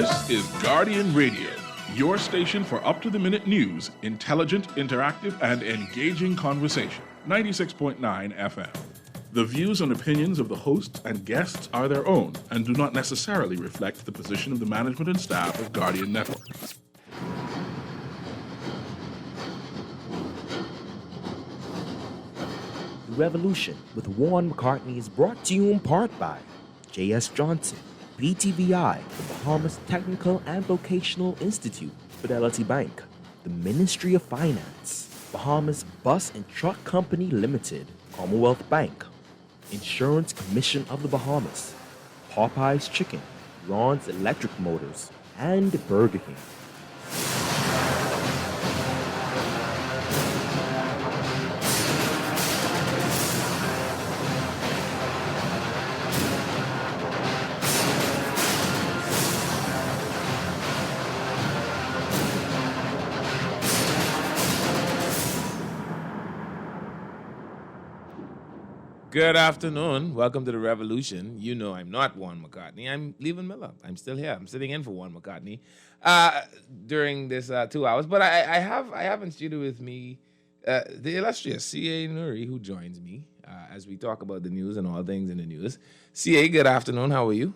This is Guardian Radio, your station for up-to-the-minute news, intelligent, interactive, and engaging conversation. 96.9 FM. The views and opinions of the hosts and guests are their own and do not necessarily reflect the position of the management and staff of Guardian Network. The Revolution with Juan McCartney is brought to you in part by J.S. Johnson, BTVI, the Bahamas Technical and Vocational Institute, Fidelity Bank, the Ministry of Finance, Bahamas Bus and Truck Company Limited, Commonwealth Bank, Insurance Commission of the Bahamas, Popeye's Chicken, Ron's Electric Motors, and Burger King. Good afternoon. Welcome to The Revolution. You know I'm not Juan McCartney. I'm Levan Miller. I'm still here. I'm sitting in for Juan McCartney during this 2 hours. But I have in studio with me the illustrious C.A. Nuri, who joins me as we talk about the news and all things in the news. C.A., good afternoon. How are you?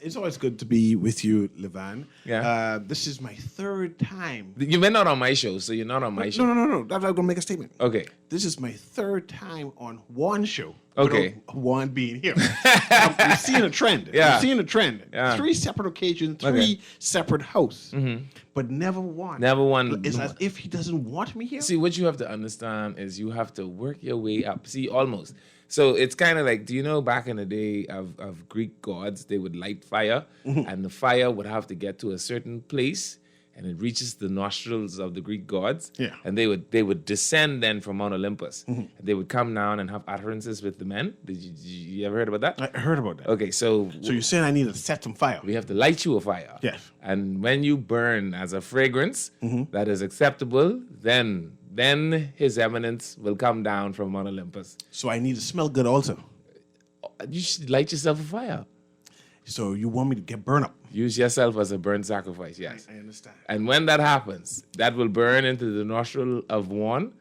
It's always good to be with you, Levan. Yeah. This is my third time. You've been not on my show, so you're not on my show. No. I'm going to make a statement. Okay. This is my third time on one show. Okay. One being here. You're seeing a trend. Yeah. You're seeing a trend. Yeah. 3 separate occasions, 3 Okay. separate hosts, but never one. Never one. It's as if he doesn't want me here. See, what you have to understand is you have to work your way up. See, almost. So it's kind of like, do you know back in the day of Greek gods, they would light fire, and the fire would have to get to a certain place, and it reaches the nostrils of the Greek gods, Yeah. and they would descend then from Mount Olympus, and they would come down and have utterances with the men. Did you ever heard about that? I heard about that. Okay, so So you're saying I need to set some fire? we have to light you a fire. Yes. And when you burn as a fragrance that is acceptable, then His Eminence will come down from Mount Olympus. So I need to smell good also. You should light yourself a fire. So you want me to get burned up? Use yourself as a burnt sacrifice, yes. I understand. And when that happens, that will burn into the nostril of Juan.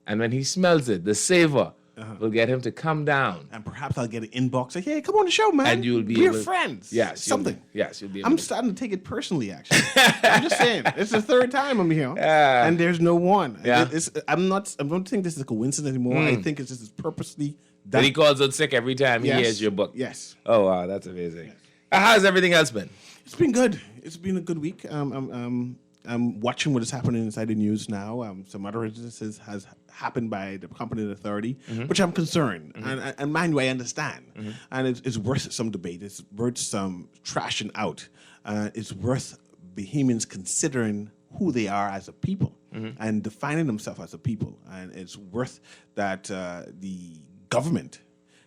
And when he smells it, the savor will get him to come down. And perhaps I'll get an inbox like, hey, come on the show, man. And you'll be We're able to- friends. Yes. Something. You'll be able I'm to. starting to take it personally, actually. I'm just saying. It's the third time I'm here. Yeah. And there's no one. Yeah. I don't think this is a coincidence anymore. I think it's just purposely But done. he calls out sick every time Yes. he hears your book. Yes. Oh, wow, that's amazing. How's everything else been? It's been good. It's been a good week. I'm watching what is happening inside the news now. Some other instances has happened by the competent authority, which I'm concerned. And mind you, I understand. And it's worth some debate. It's worth some trashing out. It's worth Bahamians considering who they are as a people and defining themselves as a people. And it's worth that the government,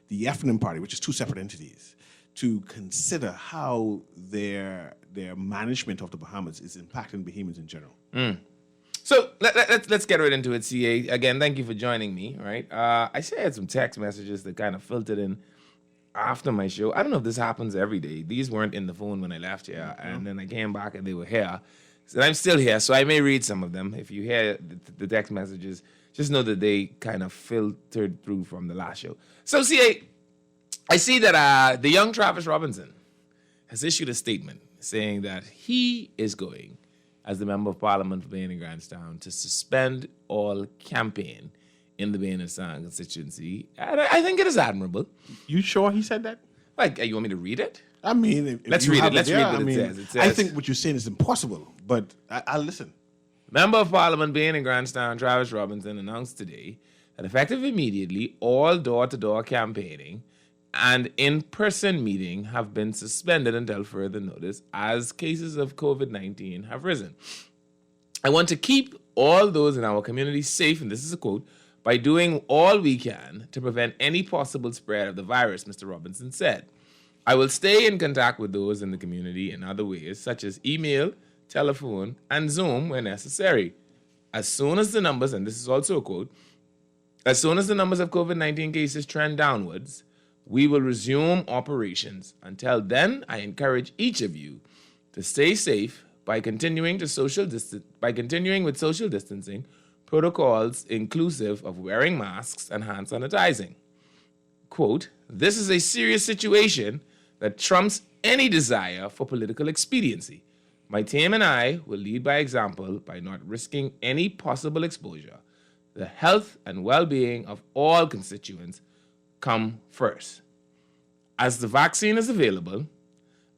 the Effingham Party, which is 2 separate entities, to consider how their management of the Bahamas is impacting Bahamians in general. So let's get right into it, CA. Again, thank you for joining me, right? I see I had some text messages that kind of filtered in after my show. I don't know if this happens every day. These weren't in the phone when I left here, and then I came back and they were here. So I'm still here, so I may read some of them. If you hear the text messages, just know that they kind of filtered through from the last show. So, CA, I see that the young Travis Robinson has issued a statement saying that he is going, as the Member of Parliament for Bain and Grandstown, to suspend all campaign in the Bain and Sound constituency. And I think it is admirable. You sure he said that? Like, you want me to read it? I mean, if Let's you read have it. Let's read there, what I it mean, says. It says- I think what you're saying is impossible, but I'll listen. Member of Parliament Bain and Grandstown Travis Robinson announced today that effective immediately, all door-to-door campaigning and in-person meeting have been suspended until further notice as cases of COVID-19 have risen. I want to keep all those in our community safe, and this is a quote, by doing all we can to prevent any possible spread of the virus, Mr. Robinson said. I will stay in contact with those in the community in other ways, such as email, telephone, and Zoom where necessary. As soon as the numbers, and this is also a quote, as soon as the numbers of COVID-19 cases trend downwards, we will resume operations. Until then, I encourage each of you to stay safe by continuing with social distancing protocols inclusive of wearing masks and hand sanitizing. Quote, "This is a serious situation that trumps any desire for political expediency. My team and I will lead by example by not risking any possible exposure. The health and well-being of all constituents come first. As the vaccine is available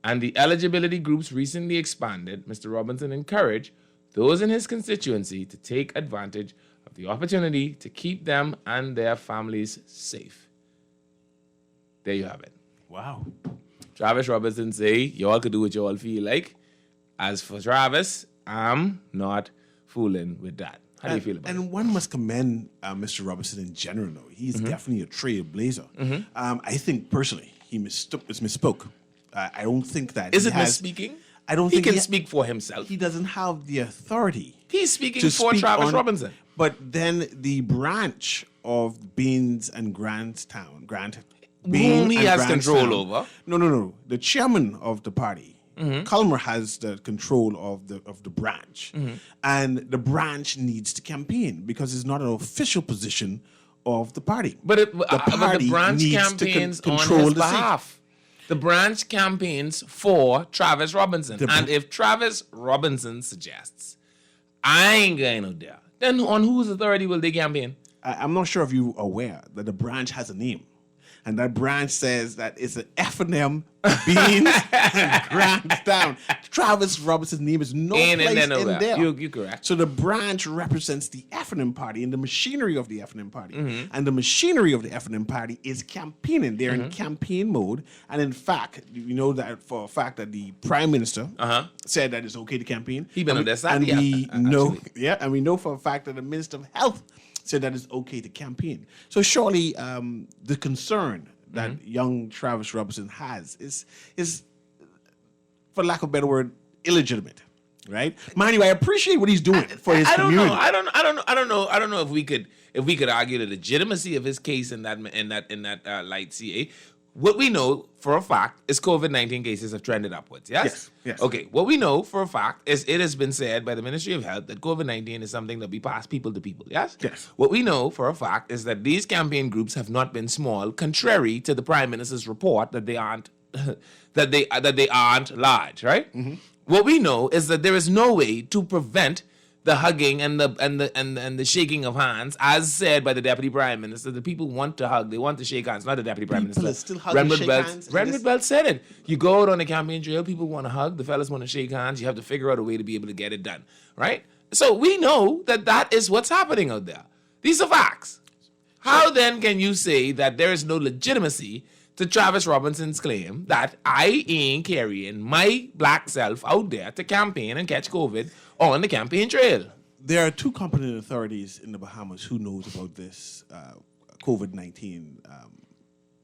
and the eligibility groups recently expanded, Mr. Robinson encouraged those in his constituency to take advantage of the opportunity to keep them and their families safe." There you have it. Wow. Travis Robinson say, y'all could do what y'all feel like. As for Travis, I'm not fooling with that. How do you feel about it? And one must commend Mr. Robinson in general, though. He's definitely a trailblazer. I think, personally, he misspoke. I don't think that Is it misspeaking? I don't He think can speak for himself. He doesn't have the authority. He's speaking to for speak Travis on- Robinson. But then the branch of Baines and Grantstown, Whom he has Grantstown- control over. No. The chairman of the party, Culmer, has the control of the branch, and the branch needs to campaign because it's not an official position of the party. But the the branch needs to campaigns control on his the seat. behalf. The branch campaigns for Travis Robinson. And if Travis Robinson suggests, I ain't going out there, then on whose authority will they campaign? I'm not sure if you're aware that the branch has a name. And that branch says that it's an F&M, Beans, and Grantstown. Travis Robinson's name is no Ain't place in there in nowhere. there. You're correct. So the branch represents the F&M party and the machinery of the F&M party. And the machinery of the F&M party is campaigning. They're in campaign mode. And in fact, you know that for a fact that the prime minister said that it's okay to campaign. He been on their side, and yeah, we know, actually. and we know for a fact that the minister of health said that it's okay to campaign. So surely the concern that young Travis Robinson has is, for lack of a better word, illegitimate, right? Mind you, I appreciate what he's doing for his community. I don't know if we could argue the legitimacy of his case in that light. CA. What we know for a fact is COVID-19 cases have trended upwards. Yes. Yes. Okay. What we know for a fact is it has been said by the Ministry of Health that COVID-19 is something that we pass people to people. Yes. Yes. What we know for a fact is that these campaign groups have not been small, contrary to the Prime Minister's report that they aren't that they aren't large. Right. What we know is that there is no way to prevent the hugging and the shaking of hands, as said by the Deputy Prime Minister. The people want to hug, they want to shake hands, not the Deputy Prime People Minister. are still hugging, shake hands, Renwood Belt said it. You go out on the campaign trail, people want to hug, the fellas want to shake hands. You have to figure out a way to be able to get it done, right? So we know that is what's happening out there. These are facts. How then can you say that there is no legitimacy to Travis Robinson's claim that I ain't carrying my black self out there to campaign and catch COVID on the campaign trail? There are two competent authorities in the Bahamas who knows about this COVID-19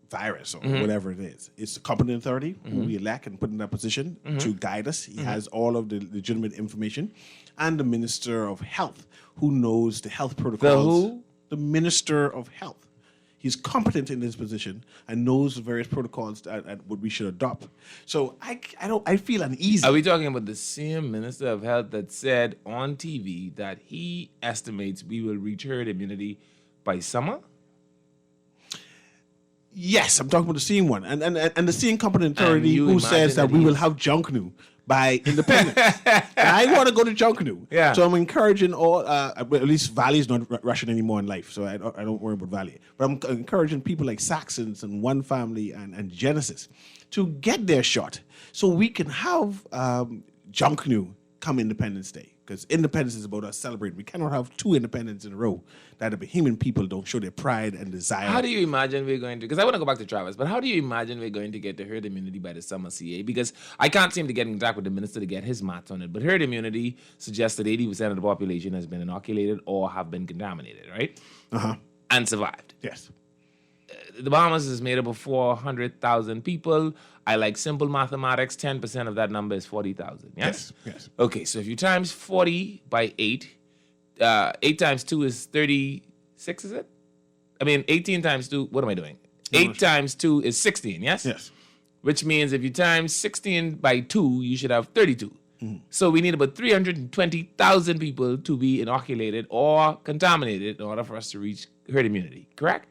virus or whatever it is. It's the competent authority who we elect and put in that position to guide us. He has all of the legitimate information. And the Minister of Health who knows the health protocols. The who? The Minister of Health. He's competent in his position and knows the various protocols that what we should adopt. So I feel uneasy. Are we talking about the same Minister of Health that said on TV that he estimates we will reach herd immunity by summer? Yes, I'm talking about the same one. And the same competent And authority you who imagine says that that we he will is- have Junkanoo by independence. And I want to go to Junkanoo. Yeah. So I'm encouraging all, well, at least Valley is not Russian anymore in life, so I don't worry about Valley. But I'm encouraging people like Saxons and One Family and Genesis to get their shot so we can have Junkanoo come Independence Day. Because independence is about us celebrating. We cannot have two independence in a row that the Bahamian people don't show their pride and desire. How do you imagine we're going to, because I want to go back to Travis, but how do you imagine we're going to get the herd immunity by the summer, CA? Because I can't seem to get in contact with the minister to get his maths on it. But herd immunity suggests that 80% of the population has been inoculated or have been contaminated, right? And survived. Yes. The Bahamas is made up of 400,000 people. I like simple mathematics. 10% of that number is 40,000. Yes? Yes. Okay, so if you times 40 by 8, 8 times 2 is 36, is it? I mean, 18 times 2, what am I doing? 8 times 2 is 16, yes? Yes. which means if you times 16 by 2, you should have 32. So we need about 320,000 people to be inoculated or contaminated in order for us to reach herd immunity, correct?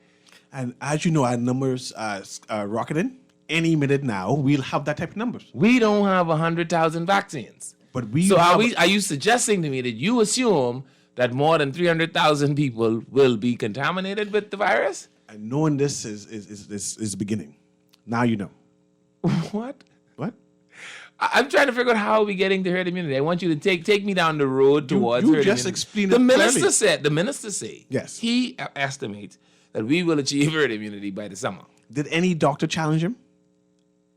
And as you know, our numbers are rocketing. Any minute now, we'll have that type of numbers. We don't have 100,000 vaccines. But we So have, are you suggesting to me that you assume that more than 300,000 people will be contaminated with the virus? and knowing this is the beginning. Now you know. What? What? I'm trying to figure out how we getting to herd immunity. I want you to take me down the road towards you herd just immunity. explained The it minister clearly. said. The minister said. Yes. He estimates that we will achieve herd immunity by the summer. Did any doctor challenge him?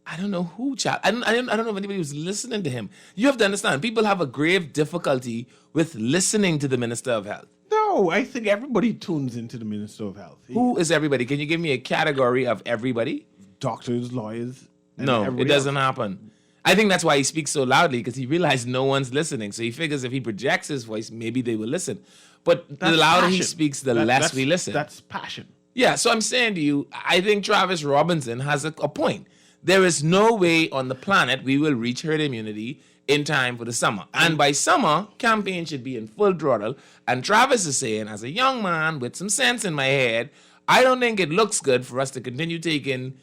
I don't know who. I don't know if anybody was listening to him. You have to understand. People have a grave difficulty with listening to the minister of health. No, I think everybody tunes into the Minister of Health. Who is everybody? Can you give me a category of everybody? Doctors, lawyers. and No, it everybody doesn't else. happen. I think that's why he speaks so loudly, because he realized no one's listening. So he figures if he projects his voice, maybe they will listen. But the That's louder he passion. speaks, the That- less that's- we listen. That's passion. Yeah, so I'm saying to you, I think Travis Robinson has a point. There is no way on the planet we will reach herd immunity in time for the summer. And by summer, campaign should be in full throttle. And Travis is saying, as a young man with some sense in my head, I don't think it looks good for us to continue taking,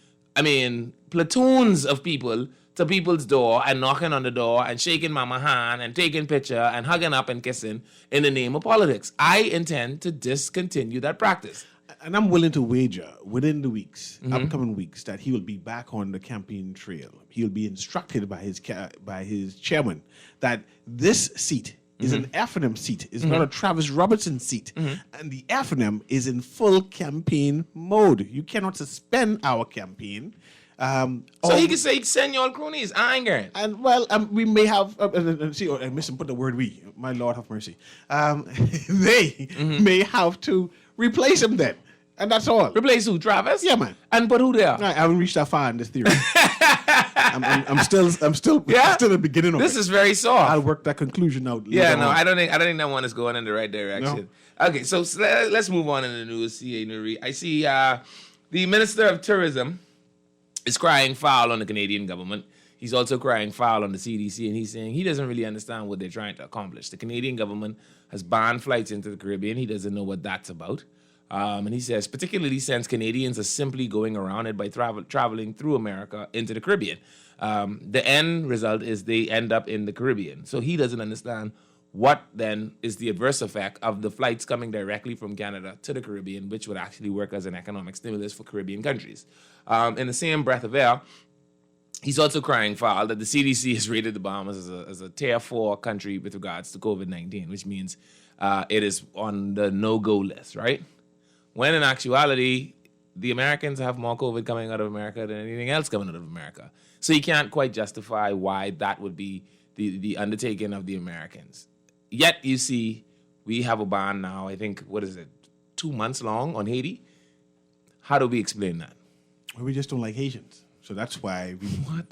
platoons of people to people's door and knocking on the door and shaking mama hand and taking picture and hugging up and kissing in the name of politics. I intend to discontinue that practice. And I'm willing to wager within the weeks, Mm-hmm. upcoming weeks, that he will be back on the campaign trail. He'll be instructed by his chairman that this seat is an FNM seat. It's not a Travis Robinson seat. And the FNM is in full campaign mode. You cannot suspend our campaign. So he can say, send y'all cronies. I ain't going. And well, we may have. I missed and put the word "we." My Lord have mercy. They may have to replace him then, and that's all. Replace who? Travis? Yeah, man. And put who there? I haven't reached that far in this theory. I'm still Yeah? still at the beginning of This it. is very soft. I'll work that conclusion out. Yeah, later no, on. I don't think that one is going in the right direction. Okay, so let's move on in the news. C.A. Nuri. I see the Minister of Tourism is crying foul on the Canadian government. He's also crying foul on the CDC, and he's saying he doesn't really understand what they're trying to accomplish. The Canadian government has banned flights into the Caribbean. He doesn't know what that's about. And he says, particularly since Canadians are simply going around it by traveling through America into the Caribbean. The end result is they end up in the Caribbean. So he doesn't understand what then is the adverse effect of the flights coming directly from Canada to the Caribbean, which would actually work as an economic stimulus for Caribbean countries. In the same breath of air, he's also crying foul that the CDC has rated the Bahamas as a tier 4 country with regards to COVID-19, which means it is on the no-go list, right? When in actuality, the Americans have more COVID coming out of America than anything else coming out of America. So you can't quite justify why that would be the undertaking of the Americans. Yet, you see, we have a ban now, I think, 2 months long on Haiti? How do we explain that? Well, we just don't like Haitians, so that's why we. What?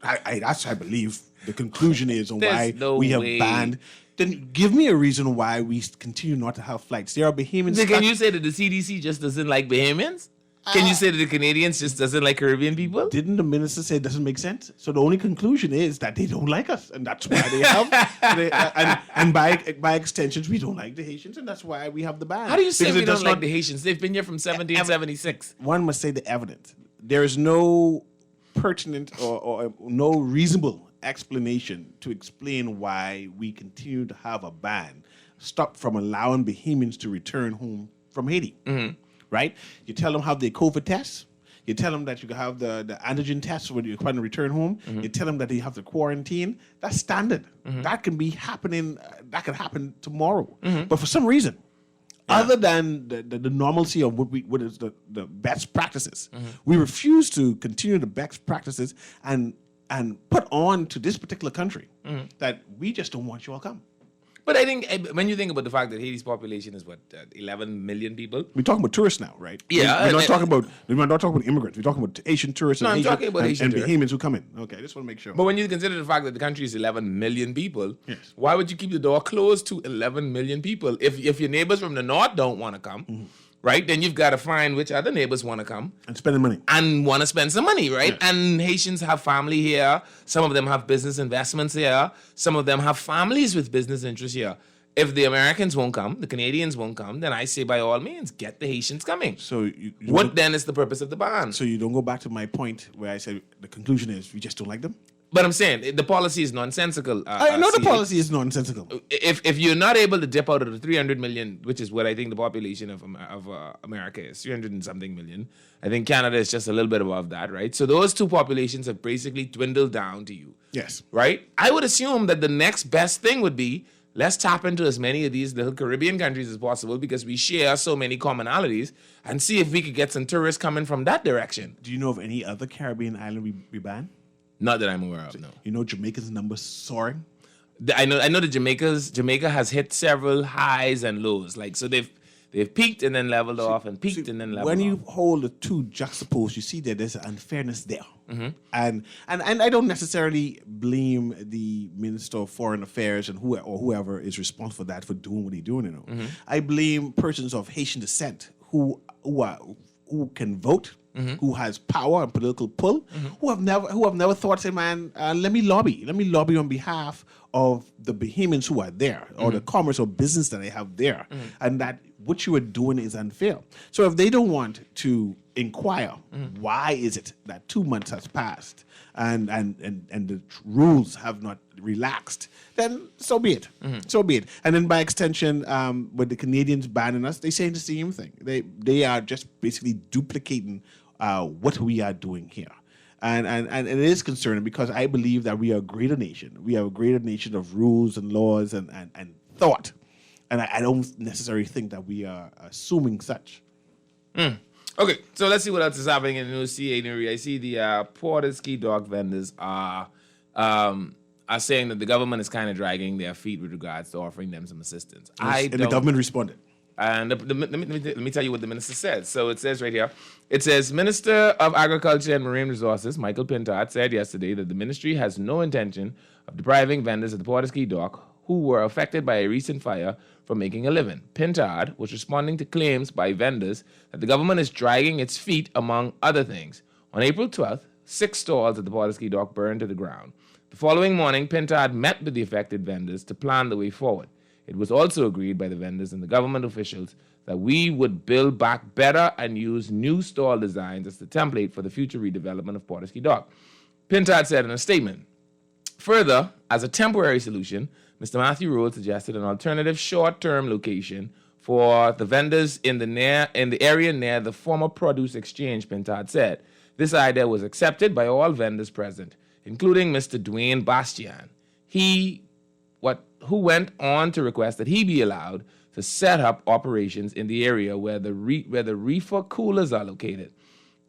I believe the conclusion is on why There's no we have way. banned. Then give me a reason why we continue not to have flights. There are Bahamians. So can you say that the CDC just doesn't like Bahamians? Can you say that the Canadians just doesn't like Caribbean people? Didn't the minister say it doesn't make sense? So the only conclusion is that they don't like us, and that's why they have. And by extensions, we don't like the Haitians, and that's why we have the ban. How do you say Because we it don't does like not- the Haitians? They've been here from 1776. One must say the evidence. There is no pertinent or no reasonable explanation to explain why we continue to have a ban stop from allowing Bahamians to return home from Haiti. Right? You tell them how they COVID tests. You tell them that you can have the antigen tests when you're trying to return home. You tell them that they have to quarantine. That's standard. That can be happening. That could happen tomorrow. But for some reason, other than the normalcy of what is the best practices, we refuse to continue the best practices and put on to this particular country that we just don't want you all come. But I think when you think about the fact that Haiti's population is 11 million people. We're talking about tourists now, right? Yeah, we're not talking about immigrants. We're talking about Asian tourists No, I'm and talking about Asian and tourists. Bahamians who come in. Okay, I just want to make sure. But when you consider the fact that the country is 11 million people, Yes. why would you keep the door closed to 11 million people? If your neighbors from the north don't want to come, right? Then you've got to find which other neighbors want to come And spending money. and want to spend some money, right? Yeah. And Haitians have family here. Some of them have business investments here. Some of them have families with business interests here. If the Americans won't come, the Canadians won't come, then I say by all means, get the Haitians coming. So What then is the purpose of the ban? So you don't go back to my point where I said the conclusion is we just don't like them? But I'm saying the policy is nonsensical. I know the CA. policy is nonsensical. If you're not able to dip out of the 300 million, which is what I think the population of America is, 300 and something million. I think Canada is just a little bit above that, right? So those two populations have basically dwindled down to you, Yes. right? I would assume that the next best thing would be let's tap into as many of these little Caribbean countries as possible because we share so many commonalities and see if we could get some tourists coming from that direction. Do you know of any other Caribbean island we ban? Not that I'm aware of, no. You know Jamaica's number soaring? I know that Jamaica has hit several highs and lows. Like so they've peaked and then leveled off and peaked and then leveled When off. you hold the two juxtaposed, you see that there's an unfairness there. Mm-hmm. And I don't necessarily blame the Minister of Foreign Affairs and whoever is responsible for that for doing what they're doing. You know, Mm-hmm. I blame persons of Haitian descent who can vote. Mm-hmm. Who has power and political pull? Who have never thought, say, man, let me lobby on behalf of the Bahamians who are there, or Mm-hmm. the commerce or business that I have there, and that what you are doing is unfair. So if they don't want to inquire, why is it that 2 months has passed and the rules have not relaxed, then so be it. So be it. And then by extension, with the Canadians banning us, they saying the same thing. They are just basically duplicating what we are doing here. And it is concerning because I believe that we are a greater nation. We are a greater nation of rules and laws and thought. And I don't necessarily think that we are assuming such. Okay, so let's see what else is happening in the news. CA Nuri. I see the Porter ski dog vendors are saying that the government is kind of dragging their feet with regards to offering them some assistance. And the government responded. And let me tell you what the minister says. So it says right here, it says, Minister of Agriculture and Marine Resources, Michael Pintard, said yesterday that the ministry has no intention of depriving vendors at the Porter Ski Dock who were affected by a recent fire from making a living. Pintard was responding to claims by vendors that the government is dragging its feet, among other things. On April 12th, 6 stalls at the Porter Ski Dock burned to the ground. The following morning, Pintard met with the affected vendors to plan the way forward. It was also agreed by the vendors and the government officials that we would build back better and use new stall designs as the template for the future redevelopment of Porter Ski Dock. Pintard said in a statement. Further, as a temporary solution, Mr. Matthew Rhodes suggested an alternative short-term location for the vendors in the area near the former produce exchange, Pintard said. This idea was accepted by all vendors present, including Mr. Dwayne Bastian. Who went on to request that he be allowed to set up operations in the area where the reefer coolers are located.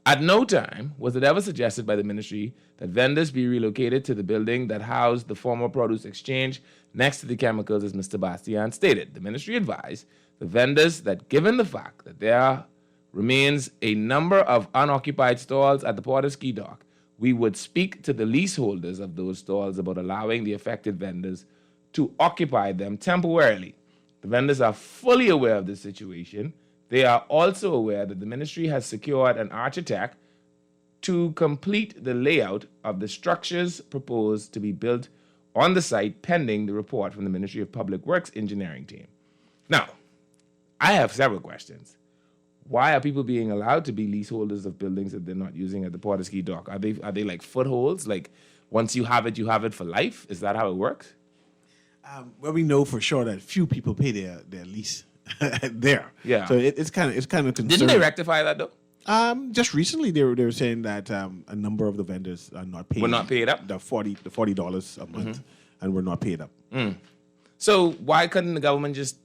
At no time was it ever suggested by the ministry that vendors be relocated to the building that housed the former produce exchange next to the chemicals, as Mr. Bastian stated. The ministry advised the vendors that given the fact that there remains a number of unoccupied stalls at the Porter Ski Dock, we would speak to the leaseholders of those stalls about allowing the affected vendors to occupy them temporarily. The vendors are fully aware of this situation. They are also aware that the ministry has secured an architect to complete the layout of the structures proposed to be built on the site pending the report from the Ministry of Public Works engineering team. Now, I have several questions. Why are people being allowed to be leaseholders of buildings that they're not using at the Porter Ski Dock? Are they like footholds? Like once you have it for life? Is that how it works? Well, we know for sure that few people pay their lease there. Yeah. So it's kind of concerning. Didn't they rectify that though? Just recently they were saying that a number of the vendors are not paying. Were not paid up? The $40 a month, and were not paid up. So why couldn't the government just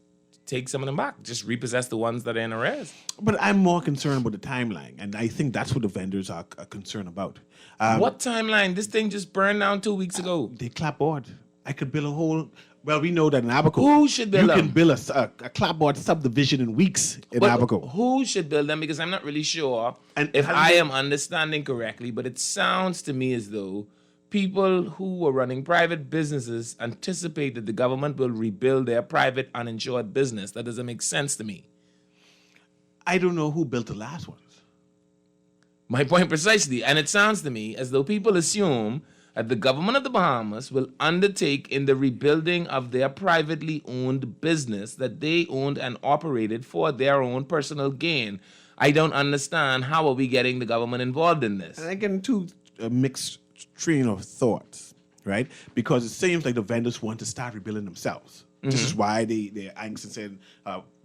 take some of them back? Just repossess the ones that are in arrears? But I'm more concerned about the timeline, and I think that's what the vendors are concerned about. What timeline? This thing just burned down 2 weeks ago. They clapboard. I could build a whole. Well, we know that in Abaco, Who should build you them? can build a clapboard subdivision in weeks in But Abaco. who should build them? Because I'm not really sure And if have I they- am understanding correctly, but it sounds to me as though people who were running private businesses anticipate that the government will rebuild their private uninsured business. That doesn't make sense to me. I don't know who built the last ones. My point precisely. And it sounds to me as though people assume that the government of the Bahamas will undertake in the rebuilding of their privately owned business that they owned and operated for their own personal gain. I don't understand how are we getting the government involved in this. And I get into a mixed train of thoughts, right? Because it seems like the vendors want to start rebuilding themselves. This is why they're anxious and saying,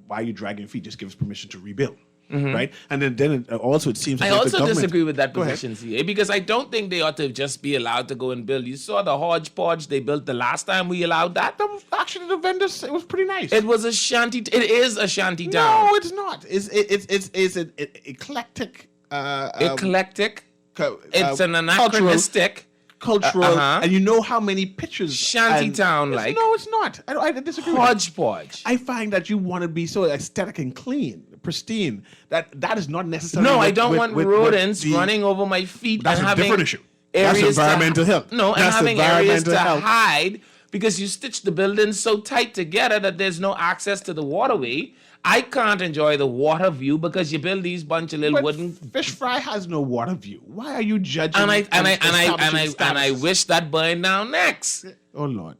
why are you dragging feet? Just give us permission to rebuild. Right, and then also it seems. I like also the government... disagree with that position, CA, because I don't think they ought to just be allowed to go and build. You saw the hodgepodge they built the last time we allowed that. That was actually the vendors. It was pretty nice. It was a shanty. It is a shanty town. No, it's not. It's an eclectic. Eclectic. It's an anachronistic. Cultural, and you know how many pictures shanty town like. No, it's not. I disagree. Hodgepodge. I find that you want to be so aesthetic and clean, pristine. That is not necessarily. No, I don't want rodents running over my feet. That's and a having different issue. That's environmental health. No, and that's having areas to health. hide because you stitch the buildings so tight together that there's no access to the waterway. I can't enjoy the water view because you build these bunch of little But wooden. Fish Fry has no water view. Why are you judging? And I wish that burned down next. Oh Lord.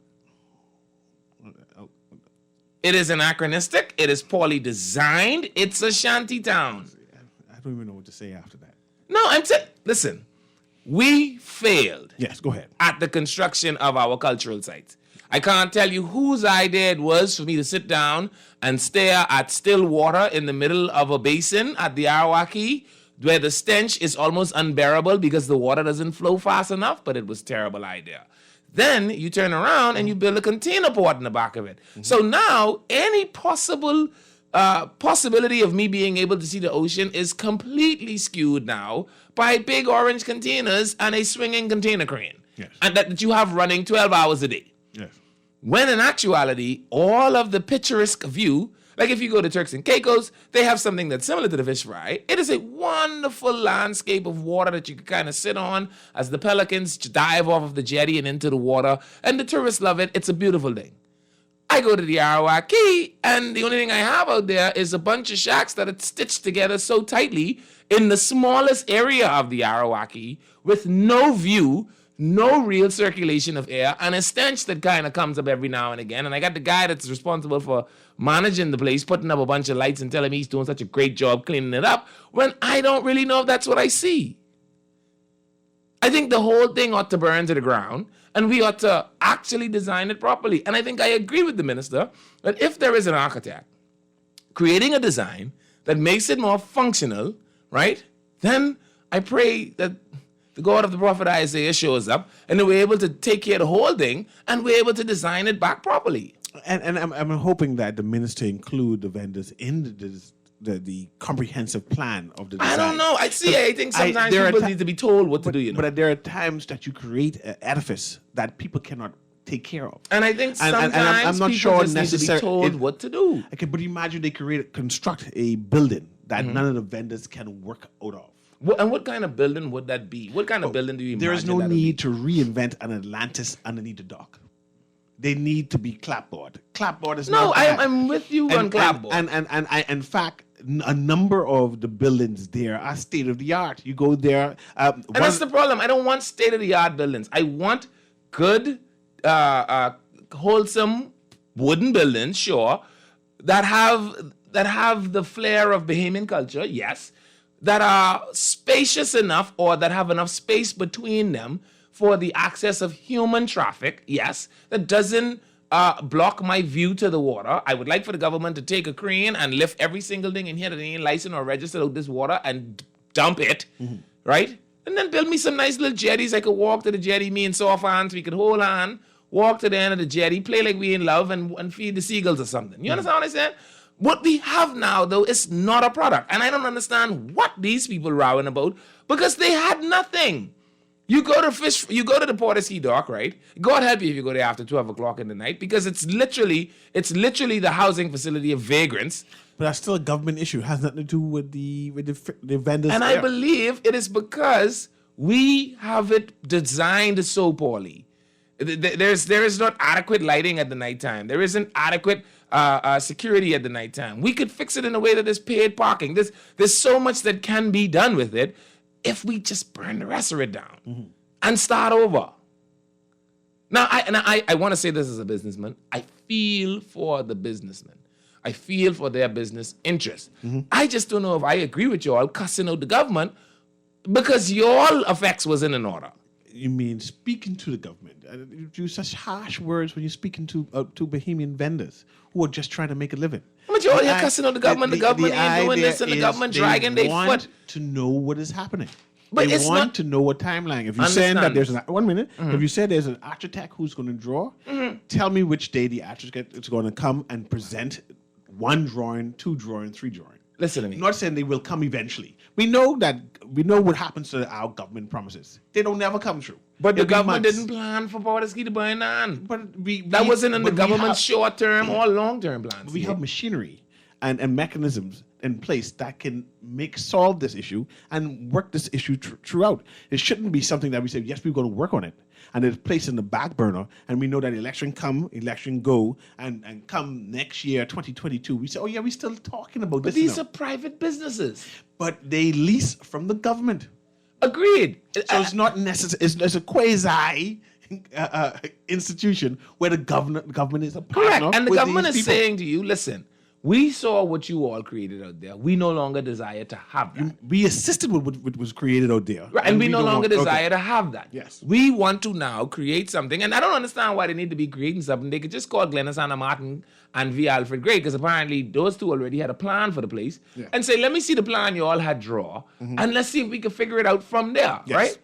It is anachronistic. It is poorly designed. It's a shanty town. I don't even know what to say after that. No, I'm saying, listen, we failed. Yes, go ahead. At the construction of our cultural sites. I can't tell you whose idea it was for me to sit down and stare at still water in the middle of a basin at the Arawaki, where the stench is almost unbearable because the water doesn't flow fast enough, but it was a terrible idea. Then you turn around and you build a container port in the back of it. So now any possibility of me being able to see the ocean is completely skewed now by big orange containers and a swinging container crane. Yes. And that you have running 12 hours a day. Yes. When in actuality, all of the picturesque view, like if you go to Turks and Caicos, they have something that's similar to the Fish Fry. It is a wonderful landscape of water that you can kind of sit on as the pelicans dive off of the jetty and into the water, and the tourists love it. It's a beautiful thing. I go to the Arawaki, and the only thing I have out there is a bunch of shacks that are stitched together so tightly in the smallest area of the Arawaki with no view, no real circulation of air, and a stench that kind of comes up every now and again. And I got the guy that's responsible for managing the place, putting up a bunch of lights and telling me he's doing such a great job cleaning it up, when I don't really know if that's what I see. I think the whole thing ought to burn to the ground, and we ought to actually design it properly. And I think I agree with the minister that if there is an architect creating a design that makes it more functional, right, then I pray that the God of the prophet Isaiah shows up, and we're able to take care of the whole thing, and we're able to design it back properly. And I'm hoping that the minister include the vendors in the comprehensive plan of the design. I don't know. I think sometimes people need to be told what to do. You know? But there are times that you create an edifice that people cannot take care of. And I think sometimes I'm not people sure just need to be told what to do. Okay, but imagine they construct a building that none of the vendors can work out of. And what kind of building would that be? What kind of building do you imagine? There is no need to reinvent an Atlantis underneath the dock. They need to be clapboard. Clapboard is not bad. I'm with you on clapboard. And in fact, a number of the buildings there are state of the art. You go there, and that's the problem. I don't want state of the art buildings. I want good, wholesome wooden buildings, sure, that have the flair of Bahamian culture, yes, that are spacious enough or that have enough space between them for the access of human traffic, yes, that doesn't block my view to the water. I would like for the government to take a crane and lift every single thing in here that ain't licensed or registered out this water and dump it, right? And then build me some nice little jetties. I could walk to the jetty, me and soft hands, we could hold on, walk to the end of the jetty, play like we in love, and feed the seagulls or something. You understand what I'm saying? What we have now, though, is not a product. And I don't understand what these people are rowing about because they had nothing. You go to the Portishead Dock, right? God help you if you go there after 12 o'clock in the night because it's literally the housing facility of vagrants. But that's still a government issue. It has nothing to do with the vendors. And I believe it is because we have it designed so poorly. There is not adequate lighting at the nighttime. There isn't adequate security at the nighttime. We could fix it in a way that there's paid parking. There's so much that can be done with it if we just burn the rest of it down and start over. Now, I want to say this as a businessman. I feel for the businessmen. I feel for their business interests. I just don't know if I agree with you all cussing out the government because your effects wasn't in order. You mean speaking to the government? You use such harsh words when you're speaking to Bahamian vendors who are just trying to make a living. But you're all here cussing out the government. The government ain't doing this, and the government dragging their foot. They want to know what is happening. But they it's want not to know what timeline. If you're saying that there's if you said there's an architect who's going to draw, tell me which day the architect is going to come and present one drawing, two drawing, three drawing. Listen to me. I'm not saying they will come eventually. We know what happens to our government promises. They don't never come true. But the It'll be government months. didn't plan for Bordeski to burn down. But that wasn't in the but we government's have- short-term or long-term plans. We have machinery and mechanisms in place that can solve this issue and work this issue throughout. It shouldn't be something that we say, yes, we're going to work on it. And it's placed in the back burner. And we know that election come, election go. And come next year, 2022, we say, oh, yeah, we're still talking about But this. these now. are private businesses. But they lease from the government. Agreed. So it's not necessary. It's a quasi institution where the government is a partner. Correct. And the with government these is people. saying to you, listen, we saw what you all created out there. We no longer desire to have that. We assisted with what was created out there. Right, and we no don't longer want- okay. desire to have that. Yes. We want to now create something, and I don't understand why they need to be creating something. They could just call Glennis Anna Martin and V. Alfred Gray, because apparently those two already had a plan for the place, and say, let me see the plan you all had draw, and let's see if we can figure it out from there, Yes. right?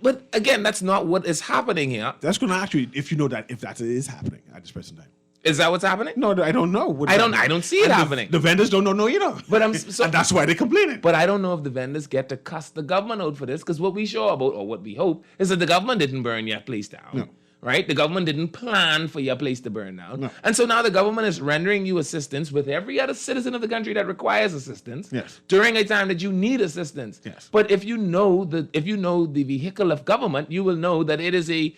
But again, that's not what is happening here. That's going to actually, if you know that, if that is happening at this present time. Is that what's happening? No, I don't know. I don't see it happening. The vendors don't know either. But and that's why they're complaining. But I don't know if the vendors get to cuss the government out for this, because what we sure about, or what we hope, is that the government didn't burn your place down. No. Right? The government didn't plan for your place to burn down. No. And so now the government is rendering you assistance with every other citizen of the country that requires assistance Yes. during a time that you need assistance. Yes. But if you know the vehicle of government, you will know that it is a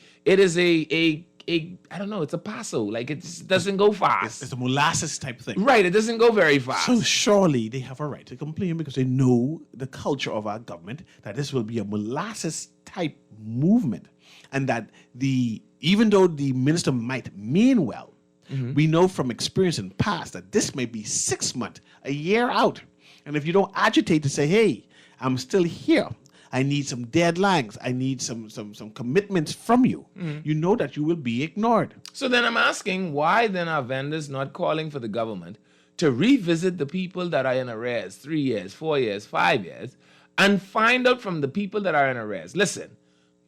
I don't know, it's a paso. Like it just doesn't go fast. It's a molasses type thing. Right, it doesn't go very fast. So surely they have a right to complain because they know the culture of our government, that this will be a molasses type movement. And that even though the minister might mean well, we know from experience in the past that this may be 6 months, a year out. And if you don't agitate to say, hey, I'm still here, I need some deadlines, I need some commitments from you, you know that you will be ignored. So then I'm asking, why then are vendors not calling for the government to revisit the people that are in arrears 3 years, 4 years, 5 years, and find out from the people that are in arrears, listen,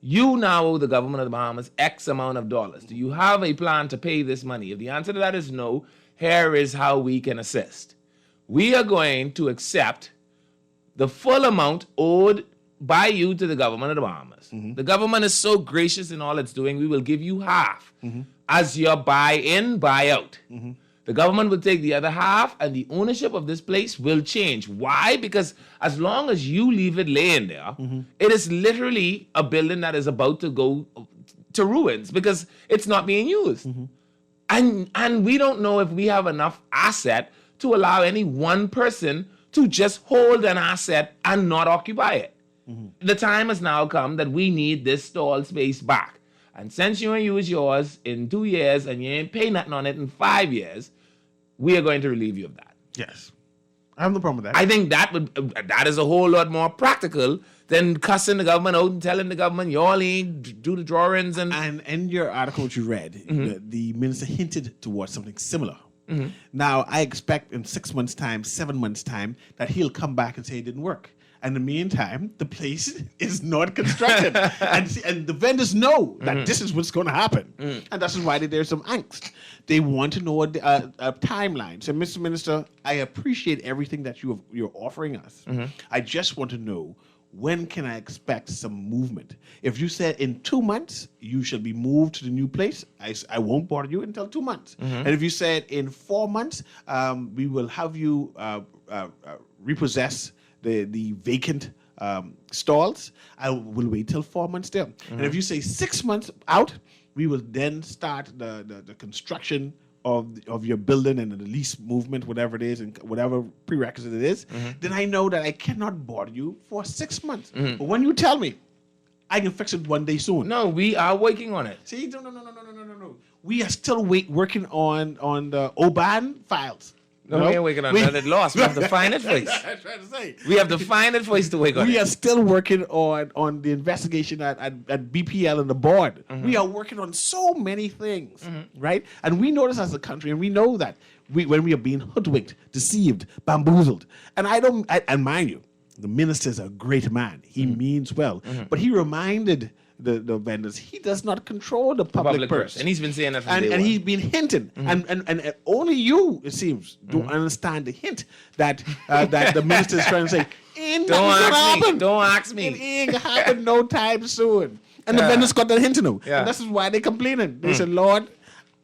you now owe the government of the Bahamas X amount of dollars. Do you have a plan to pay this money? If the answer to that is no, here is how we can assist. We are going to accept the full amount owed by you to the government of the Bahamas. The government is so gracious in all it's doing, we will give you half as your buy-in, buy-out. The government will take the other half, and the ownership of this place will change. Why? Because as long as you leave it laying there, it is literally a building that is about to go to ruins because it's not being used. And we don't know if we have enough asset to allow any one person to just hold an asset and not occupy it. The time has now come that we need this stalled space back. And since you ain't use yours in 2 years and you ain't pay nothing on it in 5 years, we are going to relieve you of that. Yes. I have no problem with that. I think that is a whole lot more practical than cussing the government out and telling the government you all ain't do the drawings and in your article which you read, the minister hinted towards something similar. Now, I expect in 6 months' time, 7 months' time, that he'll come back and say it didn't work. And in the meantime, the place is not constructed. and the vendors know that this is what's going to happen. And that's why there's some angst. They want to know a timeline. So, Mr. Minister, I appreciate everything that you're offering us. I just want to know, when can I expect some movement? If you said in 2 months, you shall be moved to the new place, I won't bother you until 2 months. And if you said in 4 months, we will have you repossess the vacant stalls, I will wait till 4 months there. And if you say 6 months out, we will then start the construction of your building and the lease movement, whatever it is, and whatever prerequisite it is, then I know that I cannot board you for 6 months. But when you tell me, I can fix it one day soon. No, we are working on it. See, no. We are still working on the OBAN files. No, we ain't working on that. It lost. We have to find it first. I'm trying to say. We have to find it first to work on it. We are still working on the investigation at BPL and the board. We are working on so many things, right? And we know this as a country, and we know that when we are being hoodwinked, deceived, bamboozled. And mind you, the minister is a great man. He means well. But he reminded the vendors, he does not control the public purse. And he's been saying that from day and one. he's been hinting, and only you, it seems, don't understand the hint that the minister is trying to say. Don't ask me. It ain't gonna happen no time soon. And the vendors got that hint in them. Yeah. And this is why they're complaining. They said, Lord,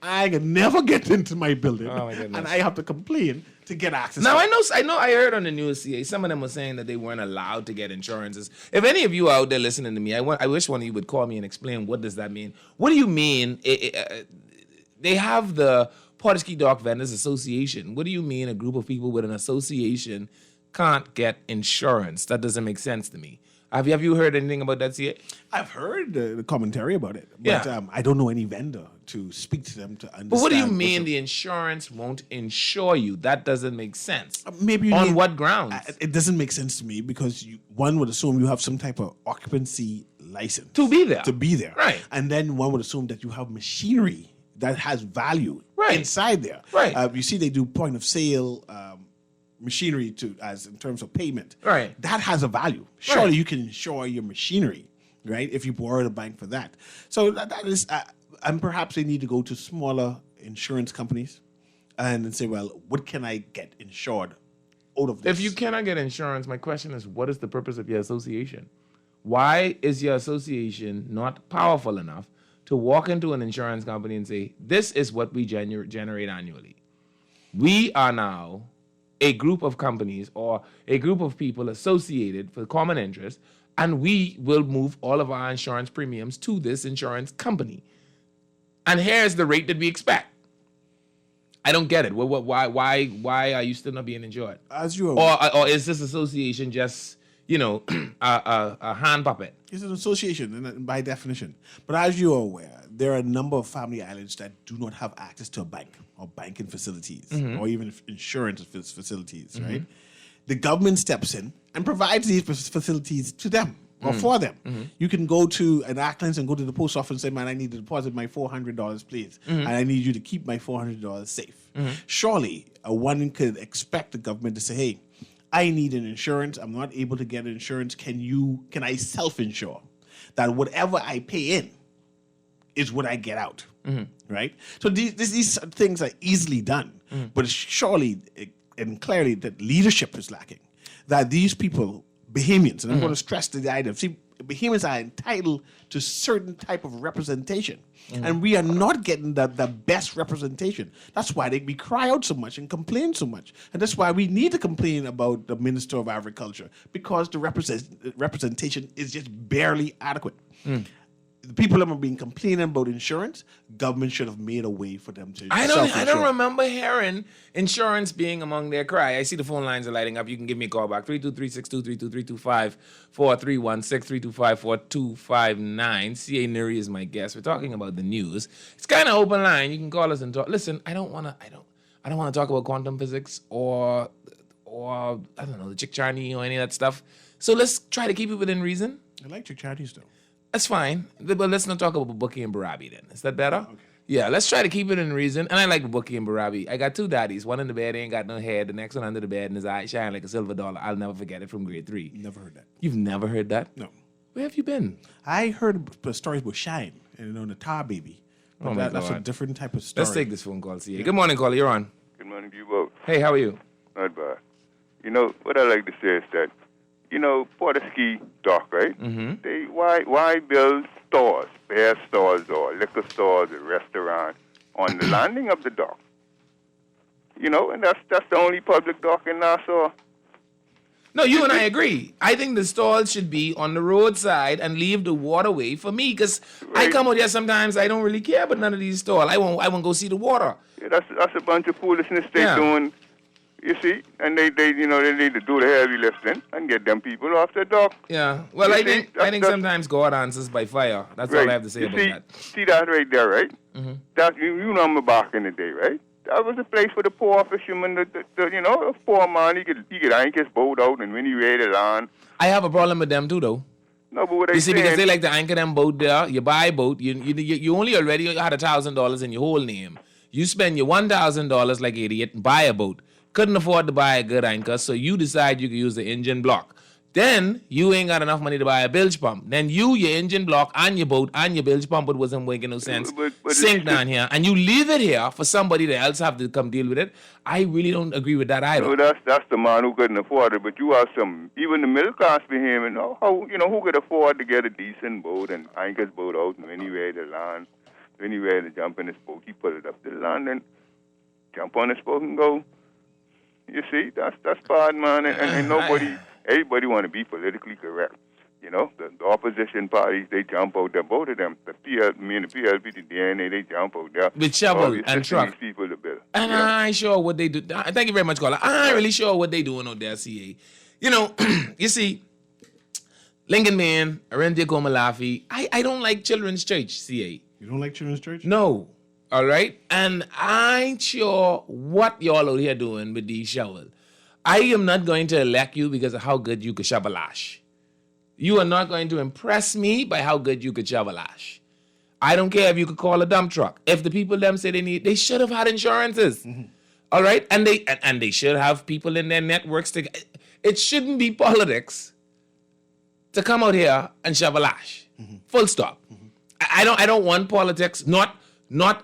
I can never get into my building, Oh, my goodness. and I have to complain to get access. Now to it. I know. I heard on the news, CA, some of them were saying that they weren't allowed to get insurances. If any of you are out there listening to me, I wish one of you would call me and explain what does that mean. What do you mean? They have the Portuguese Dock Vendors Association. What do you mean a group of people with an association can't get insurance? That doesn't make sense to me. Have you heard anything about that, CA? I've heard the commentary about it, but Yeah. I don't know any vendor to speak to them to understand. But what do you what's mean up. the insurance won't insure you? That doesn't make sense. Maybe you On need- what grounds? It doesn't make sense to me because one would assume you have some type of occupancy license To be there. To be there, Right. And then one would assume that you have machinery that has value Right. inside there. Right. You see, they do point of sale machinery as in terms of payment. Right. That has a value. Surely Right. you can insure your machinery, right? If you borrow the bank for that. So that is, and perhaps they need to go to smaller insurance companies and say, well, what can I get insured out of this? If you cannot get insurance, my question is, what is the purpose of your association? Why is your association not powerful enough to walk into an insurance company and say, this is what we generate annually? We are now a group of companies or a group of people associated for common interest, and we will move all of our insurance premiums to this insurance company. And here's the rate that we expect. I don't get it. Why are you still not being insured? As you are, Or is this association just, a hand puppet? it's an association by definition. But as you are aware, there are a number of family islands that do not have access to a bank or banking facilities or even insurance facilities, right? The government steps in and provides these facilities to them or for them. You can go to an Acklands and go to the post office and say, man, I need to deposit my $400, please. And I need you to keep my $400 safe. Surely, one could expect the government to say, hey, I need an insurance. I'm not able to get insurance. Can I self-insure that whatever I pay in is what I get out, right? So these things are easily done, but surely and clearly that leadership is lacking. That these people, Bahamians, and I'm going to stress the idea. See, Bahamians are entitled to certain type of representation, and we are not getting the best representation. That's why we cry out so much and complain so much, and that's why we need to complain about the Minister of Agriculture, because the representation is just barely adequate. The people that have been complaining about insurance, government should have made a way for them to I self-insure. don't remember hearing insurance being among their cry. I see the phone lines are lighting up. You can give me a call back. 323-623-325-4316-325-4259. CA Nuri is my guest. We're talking about the news. It's kind of open line. You can call us and talk. Listen, I don't want to talk about quantum physics or I don't know, the Chick Charney or any of that stuff. So let's try to keep it within reason. I like your charities though. That's fine. But let's not talk about Bookie and Barabi then. Is that better? Okay. Yeah, let's try to keep it in reason. And I like Bookie and Barabi. I got two daddies. One in the bed, ain't got no hair. The next one under the bed, and his eye shine like a silver dollar. I'll never forget it from grade 3. Never heard that. You've never heard that? No. Where have you been? I heard stories about Shine and the Tar Baby. But Oh my that's a God. different type of story. Let's take this phone call, CA. Good morning, caller. You're on. Good morning to you both. Hey, how are you? Not bad. What I like to say is that, Portuguese Dock, right? They why build stores, bear stores or liquor stores or restaurants on the landing of the dock? And that's the only public dock in Nassau. No, you and I agree. I think the stalls should be on the roadside and leave the waterway for me, because I come out here sometimes. I don't really care about none of these stalls. I won't go see the water. Yeah, that's a bunch of foolishness they're doing. You see, and they need to do the heavy lifting and get them people off the dock. Yeah. Well, I think sometimes God answers by fire. That's all I have to say about that. See that right there, right? Mm-hmm. That you remember back in the day, right? That was a place for the poor fisherman. A poor man, he could anchor his boat out, and when he ready to land. I have a problem with them too, though. No, but what I you see, because they like to anchor them boat there. You buy a boat. You only already had $1,000 in your whole name. You spend your $1,000 like idiot and buy a boat. Couldn't afford to buy a good anchor, so you decide you can use the engine block. Then you ain't got enough money to buy a bilge pump. Then your engine block and your boat and your bilge pump, it wasn't making no sense. But sink down here, and you leave it here for somebody else have to come deal with it. I really don't agree with that either. No, that's the man who couldn't afford it. But you have even the middle class behemoth, who could afford to get a decent boat and anchor his boat out, and when he ready to land, when he ready to jump in his boat, he put it up to the land and jump on his boat and go. You see, that's bad, man, and everybody want to be politically correct. You know, the opposition parties, they jump out there, both of them. The PLP, the DNA, they jump out there. With shovel and truck. People the bill. And I ain't sure what they do. Thank you very much, caller. I ain't really sure what they doing out there, CA. You know, you see, Lincoln Man, Arendia Komalafi, I don't like children's church, CA. You don't like children's church? No. All right? And I ain't sure what y'all out here doing with these shovels. I am not going to elect you because of how good you could shovel ash. You are not going to impress me by how good you could shovel ash. I don't care if you could call a dump truck. If the people them say they should have had insurances. Mm-hmm. All right? And they should have people in their networks. It shouldn't be politics to come out here and shovel ash. Mm-hmm. Full stop. Mm-hmm. I don't want politics, not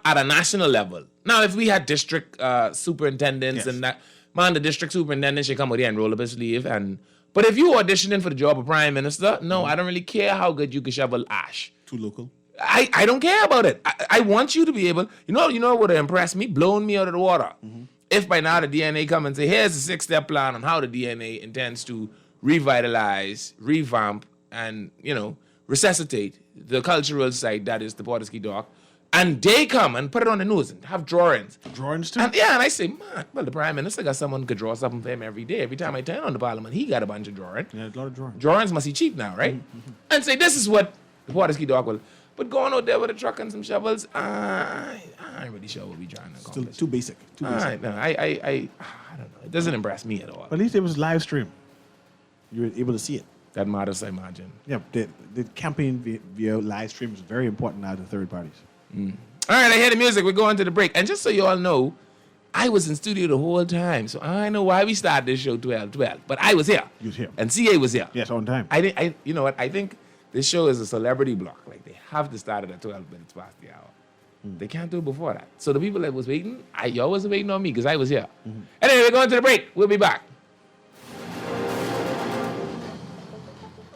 at a national level. Now, if we had district superintendents and that, man, the district superintendent should come out here and roll up his sleeve. But if you auditioning for the job of prime minister, no, I don't really care how good you can shovel ash. Too local. I don't care about it. I want you to be able, you know what would impress me? Blowing me out of the water. Mm-hmm. If by now the DNA come and say, here's a 6-step plan on how the DNA intends to revitalize, revamp, and, resuscitate the cultural site that is the Porterski Dock. And they come and put it on the news and have drawings. Drawings too? And I say, man, well, the Prime Minister got someone who could draw something for him every day. Every time I turn on the Parliament, he got a bunch of drawings. Yeah, a lot of drawings. Drawings must be cheap now, right? Mm-hmm. And say, this is what the Porterski Dock will. But going out there with a truck and some shovels, I ain't really sure what we're trying to accomplish. Too basic. I don't know. It doesn't impress me at all. But at least it was live stream. You were able to see it. That matters, I imagine. Yeah, the campaign via live stream is very important now to third parties. Mm. All right, I hear the music. We're going to the break. And just so you all know, I was in studio the whole time. So I know why we started this show 12-12. But I was here. You was here. And CA was here. Yes, on time. You know what? I think this show is a celebrity block. Like, they have to start it at 12 minutes past the hour. Mm. They can't do it before that. So the people that was waiting, y'all wasn't waiting on me because I was here. Mm-hmm. Anyway, we're going to the break. We'll be back.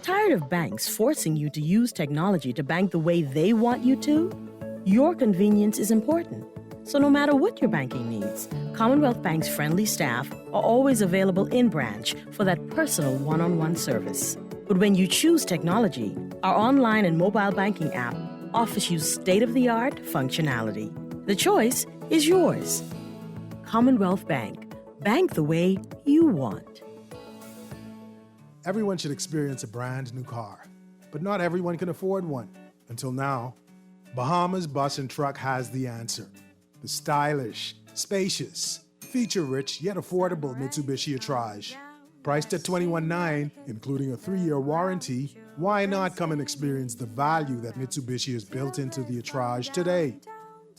Tired of banks forcing you to use technology to bank the way they want you to? Your convenience is important. So no matter what your banking needs, Commonwealth Bank's friendly staff are always available in branch for that personal one-on-one service. But when you choose technology, our online and mobile banking app offers you state-of-the-art functionality. The choice is yours. Commonwealth Bank. Bank the way you want. Everyone should experience a brand new car, but not everyone can afford one. Until now, Bahamas Bus and Truck has the answer. The stylish, spacious, feature-rich, yet affordable Mitsubishi Attrage. Priced at $21,900, including a 3-year warranty, why not come and experience the value that Mitsubishi has built into the Attrage today?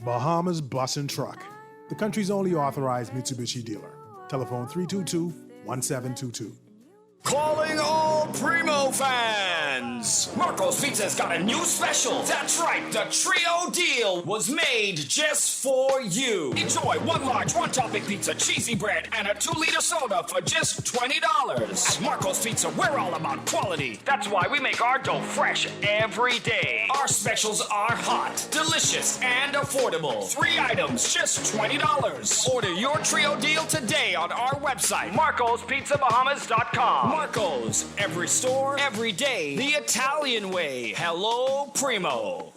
Bahamas Bus and Truck, the country's only authorized Mitsubishi dealer. Telephone 322-1722. Calling all Primo fans! friends. Marco's Pizza's got a new special. That's right, the Trio Deal was made just for you. Enjoy one large, one topping pizza, cheesy bread, and a 2-liter soda for just $20. At Marco's Pizza, we're all about quality. That's why we make our dough fresh every day. Our specials are hot, delicious, and affordable. 3 items, just $20. Order your Trio Deal today on our website, MarcosPizzaBahamas.com. Marco's, every store, every day, the Italian way. Hello, Primo.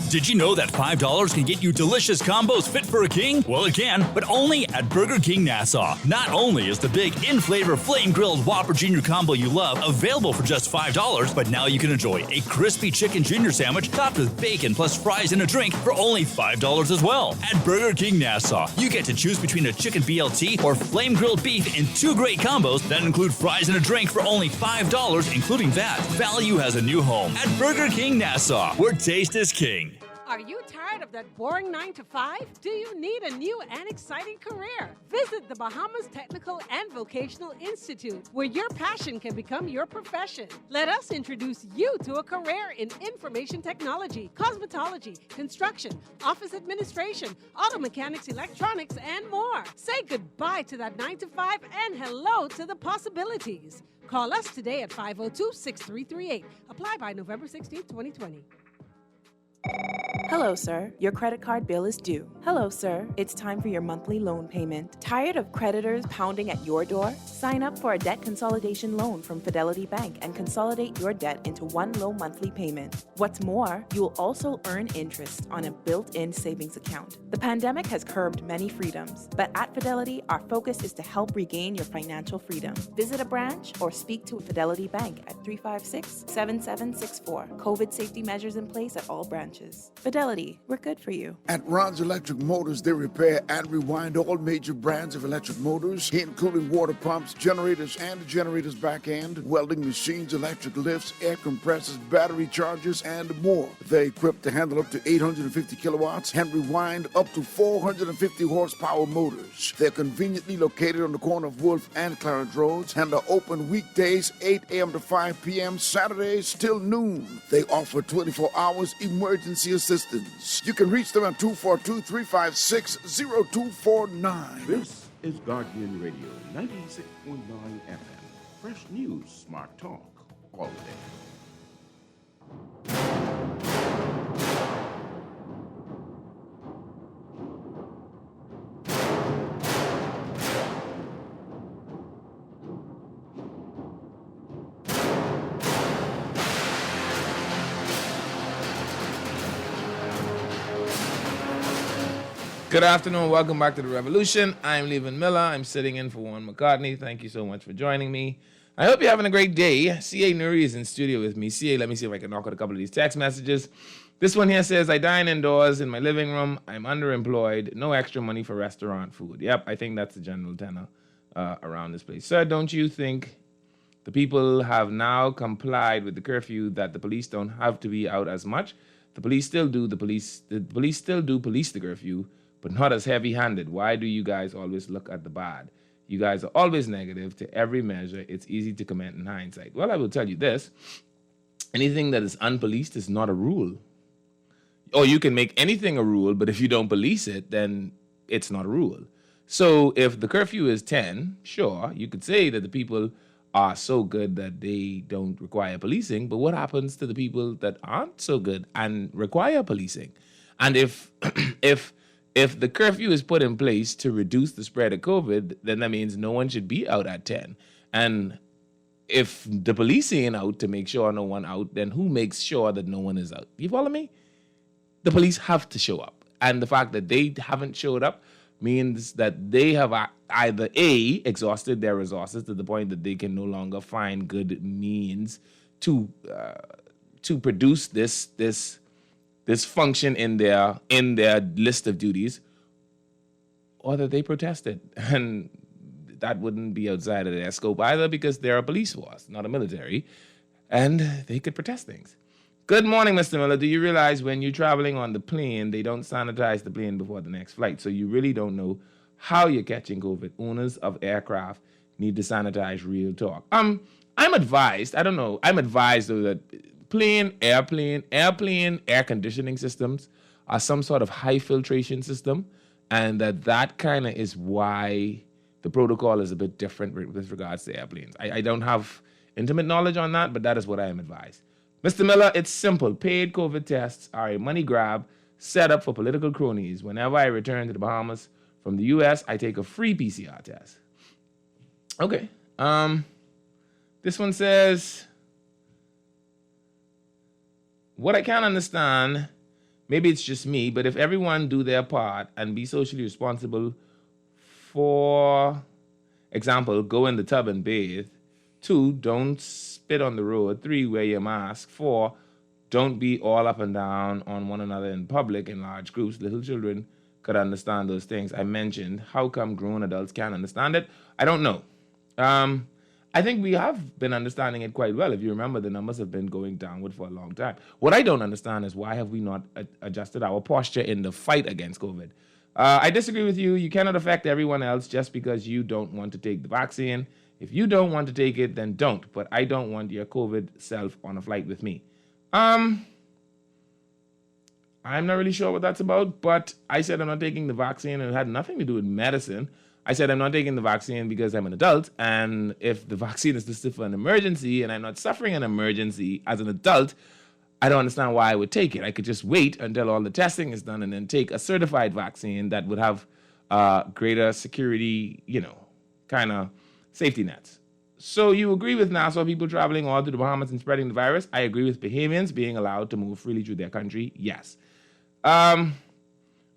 Did you know that $5 can get you delicious combos fit for a king? Well, it can, but only at Burger King Nassau. Not only is the big in-flavor flame-grilled Whopper Jr. combo you love available for just $5, but now you can enjoy a crispy chicken junior sandwich topped with bacon plus fries and a drink for only $5 as well. At Burger King Nassau, you get to choose between a chicken BLT or flame-grilled beef in 2 great combos that include fries and a drink for only $5, including that. Value has a new home at Burger King Nassau, where taste is king. Are you tired of that boring 9-to-5? Do you need a new and exciting career? Visit the Bahamas Technical and Vocational Institute, where your passion can become your profession. Let us introduce you to a career in information technology, cosmetology, construction, office administration, auto mechanics, electronics, and more. Say goodbye to that 9-to-5 and hello to the possibilities. Call us today at 502-6338. Apply by November 16, 2020. Hello, sir. Your credit card bill is due. Hello, sir. It's time for your monthly loan payment. Tired of creditors pounding at your door? Sign up for a debt consolidation loan from Fidelity Bank and consolidate your debt into one low monthly payment. What's more, you'll also earn interest on a built-in savings account. The pandemic has curbed many freedoms, but at Fidelity, our focus is to help regain your financial freedom. Visit a branch or speak to Fidelity Bank at 356-7764. COVID safety measures in place at all branches. Fidelity, we're good for you. At Ron's Electric Motors, they repair and rewind all major brands of electric motors, including water pumps, generators, and the generator's back end, welding machines, electric lifts, air compressors, battery chargers, and more. They're equipped to handle up to 850 kilowatts and rewind up to 450 horsepower motors. They're conveniently located on the corner of Wolf and Clarence Roads and are open weekdays 8 a.m. to 5 p.m., Saturdays till noon. They offer 24 hours emergency assistance. You can reach them at 242-356-0249. This is Guardian Radio, 96.9 FM. Fresh news, smart talk, all day. Good afternoon. Welcome back to The Revolution. I'm Levin Miller. I'm sitting in for Juan McCartney. Thank you so much for joining me. I hope you're having a great day. C.A. Nuri is in studio with me. C.A., let me see if I can knock out a couple of these text messages. This one here says, I dine indoors in my living room. I'm underemployed. No extra money for restaurant food. Yep, I think that's the general tenor around this place. Sir, don't you think the people have now complied with the curfew that the police don't have to be out as much? The police still do the police the curfew, but not as heavy-handed. Why do you guys always look at the bad? You guys are always negative to every measure. It's easy to comment in hindsight. Well, I will tell you this. Anything that is unpoliced is not a rule. Or you can make anything a rule, but if you don't police it, then it's not a rule. So if the curfew is 10, sure, you could say that the people are so good that they don't require policing, but what happens to the people that aren't so good and require policing? And if the curfew is put in place to reduce the spread of COVID, then that means no one should be out at 10. And if the police ain't out to make sure no one out, then who makes sure that no one is out? You follow me? The police have to show up. And the fact that they haven't showed up means that they have either A, exhausted their resources to the point that they can no longer find good means to produce this function in their list of duties, or that they protested. And that wouldn't be outside of their scope either, because they're a police force, not a military, and they could protest things. Good morning, Mr. Miller. Do you realize when you're traveling on the plane, they don't sanitize the plane before the next flight, so you really don't know how you're catching COVID? Owners of aircraft need to sanitize, real talk. I'm advised, I don't know, I'm advised though that airplane air conditioning systems are some sort of high filtration system, and that kind of is why the protocol is a bit different with regards to airplanes. I don't have intimate knowledge on that, but that is what I am advised. Mr. Miller, it's simple. Paid COVID tests are a money grab set up for political cronies. Whenever I return to the Bahamas from the U.S., I take a free PCR test. Okay. This one says, what I can't understand, maybe it's just me, but if everyone do their part and be socially responsible, for example, go in the tub and bathe. 2, don't spit on the road. 3, wear your mask. 4, don't be all up and down on one another in public in large groups. Little children could understand those things I mentioned. How come grown adults can't understand it? I don't know. I think we have been understanding it quite well. If you remember, the numbers have been going downward for a long time. What I don't understand is why have we not adjusted our posture in the fight against COVID? I disagree with you. You cannot affect everyone else just because you don't want to take the vaccine. If you don't want to take it, then don't. But I don't want your COVID self on a flight with me. I'm not really sure what that's about, but I said I'm not taking the vaccine, and it had nothing to do with medicine. I said I'm not taking the vaccine because I'm an adult, and if the vaccine is listed for an emergency and I'm not suffering an emergency as an adult, I don't understand why I would take it. I could just wait until all the testing is done and then take a certified vaccine that would have greater security, kind of safety nets. So you agree with Nassau people traveling all to the Bahamas and spreading the virus? I agree with Bahamians being allowed to move freely through their country. Yes.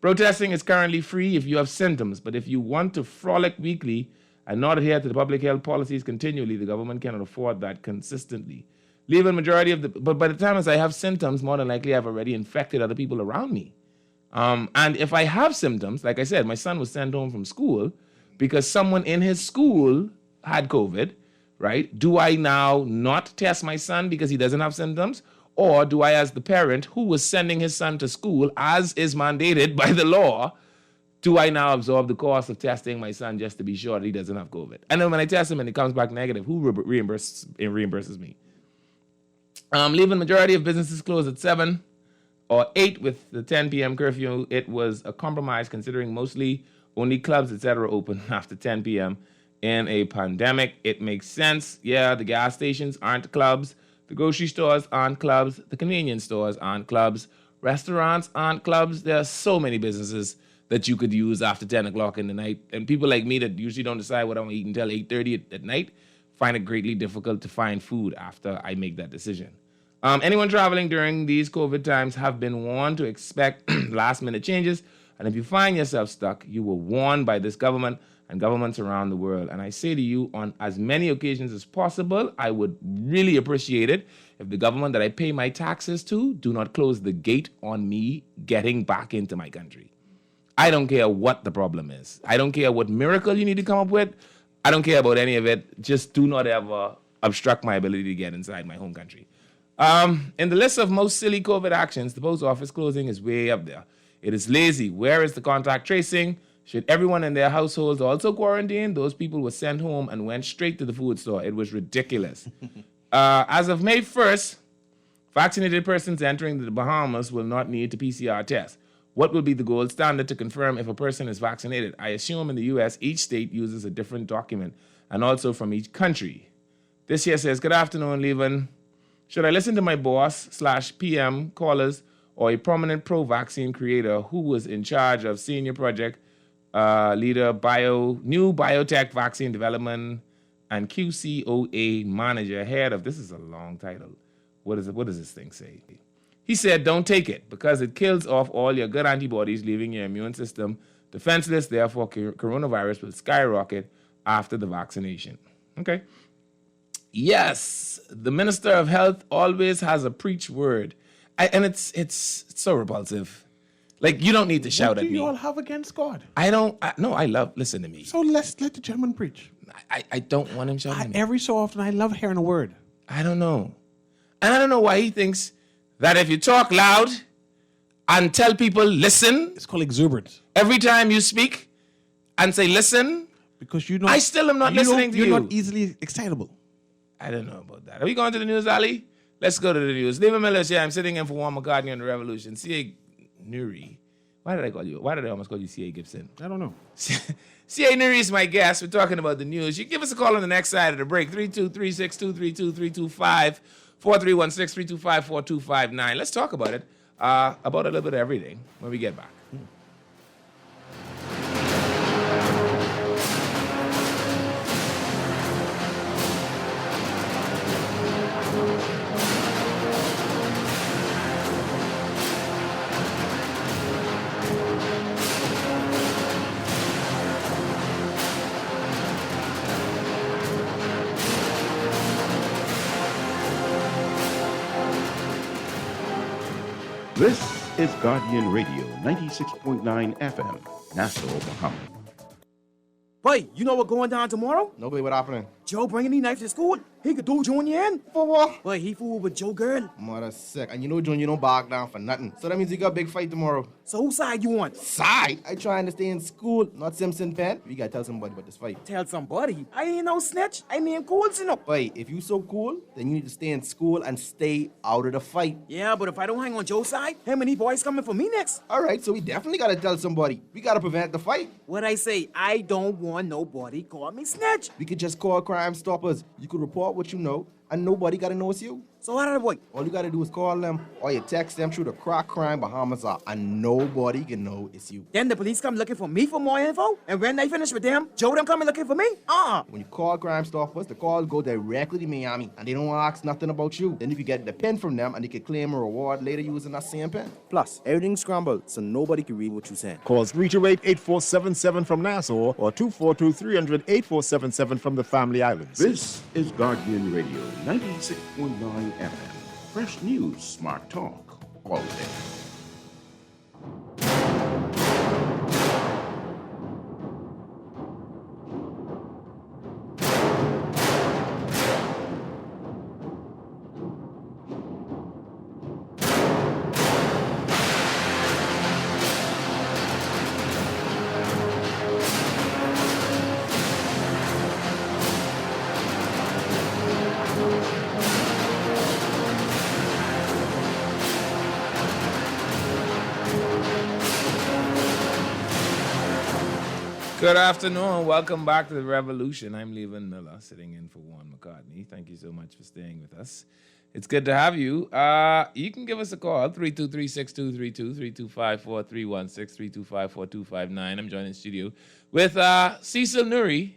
Protesting is currently free if you have symptoms, but if you want to frolic weekly and not adhere to the public health policies continually, the government cannot afford that consistently. Leave a majority of but by the time as I have symptoms, more than likely I've already infected other people around me. And if I have symptoms, like I said, my son was sent home from school because someone in his school had COVID, right? Do I now not test my son because he doesn't have symptoms? Or do I, as the parent who was sending his son to school, as is mandated by the law, do I now absorb the cost of testing my son just to be sure that he doesn't have COVID? And then when I test him and it comes back negative, who reimburses me? Leaving majority of businesses closed at 7 or 8 with the 10 p.m. curfew. It was a compromise considering mostly only clubs, etc. open after 10 p.m. in a pandemic. It makes sense. Yeah, the gas stations aren't clubs. The grocery stores aren't clubs. The convenience stores aren't clubs. Restaurants aren't clubs. There are so many businesses that you could use after 10 o'clock in the night. And people like me that usually don't decide what I'm going to eat until 8:30 at night find it greatly difficult to find food after I make that decision. Anyone traveling during these COVID times have been warned to expect last-minute changes. And if you find yourself stuck, you were warned by this government and governments around the world. And I say to you, on as many occasions as possible, I would really appreciate it if the government that I pay my taxes to do not close the gate on me getting back into my country. I don't care what the problem is. I don't care what miracle you need to come up with. I don't care about any of it. Just do not ever obstruct my ability to get inside my home country. In the list of most silly COVID actions, the post office closing is way up there. It is lazy. Where is the contact tracing? Should everyone in their households also quarantine? Those people were sent home and went straight to the food store. It was ridiculous. As of May 1st, vaccinated persons entering the Bahamas will not need a PCR test. What will be the gold standard to confirm if a person is vaccinated? I assume in the U.S., each state uses a different document, and also from each country. This here says, good afternoon, Levin. Should I listen to my boss/PM callers or a prominent pro-vaccine creator who was in charge of senior project leader, new biotech vaccine development, and QCOA manager, head of, this is a long title. What does this thing say? He said, don't take it because it kills off all your good antibodies, leaving your immune system defenseless. Therefore, coronavirus will skyrocket after the vaccination. Okay. Yes, the Minister of Health always has a preach word. And it's so repulsive. Like, you don't need to shout at me. What do you all have against God? Listen to me. So let the gentleman preach. I don't want him shouting at me. Every so often, I love hearing a word. I don't know. And I don't know why he thinks that if you talk loud and tell people, listen. It's called exuberance. Every time you speak and say, listen. Because you know. I still am not listening to you. You're not easily excitable. I don't know about that. Are we going to the news, Ali? Let's go to the news. Leave Miller here. I'm sitting in for Juan McCartney on the Revolution. C.A. Nuri. Why did I almost call you C.A. Gibson? I don't know. C.A. Nuri is my guest. We're talking about the news. You give us a call on the next side of the break. 323-622-3232-325-4316, 325-4259. Let's talk about it. About a little bit of everything when we get back. This is Guardian Radio, 96.9 FM, Nassau, Bahamas. Boy, you know what going down tomorrow? Nobody, what happening? Joe bringing these knives to school. He could do Junior in. For what? Boy, he fooled with Joe girl. Mother sick. And you know Junior don't bark down for nothing. So that means you got a big fight tomorrow. So whose side you on? Side? I trying to stay in school, not Simpson Pen. We gotta tell somebody about this fight. Tell somebody? I ain't no snitch. I mean cool, you know. Boy, if you so cool, then you need to stay in school and stay out of the fight. Yeah, but if I don't hang on Joe's side, how many boys coming for me next? All right, so we definitely gotta tell somebody. We gotta prevent the fight. What I say, I don't want nobody call me snitch. We could just call Crime Stoppers. You could report what you know, and nobody gotta know it's you. So how did I work? All you gotta do is call them, or you text them through the Crack Crime Bahamas app, and nobody can know it's you. Then the police come looking for me for more info, and when they finish with them, Joe them coming looking for me? When you call Crime Stoppers, the call go directly to Miami, and they don't ask nothing about you. Then you can get the pen from them, and you can claim a reward later using that same pen. Plus, everything's scrambled, so nobody can read what you're saying. Call 328-8477 from Nassau or 242-300-8477 from the Family Islands. This is Guardian Radio, 96.9 FM. Fresh news, smart talk, all day. Good afternoon. Welcome back to the Revolution. I'm Levan Miller, sitting in for Juan McCartney. Thank you so much for staying with us. It's good to have you. You can give us a call, 323-6232, 325-4316, 325-4259. I'm joined in studio with Cecil Nuri,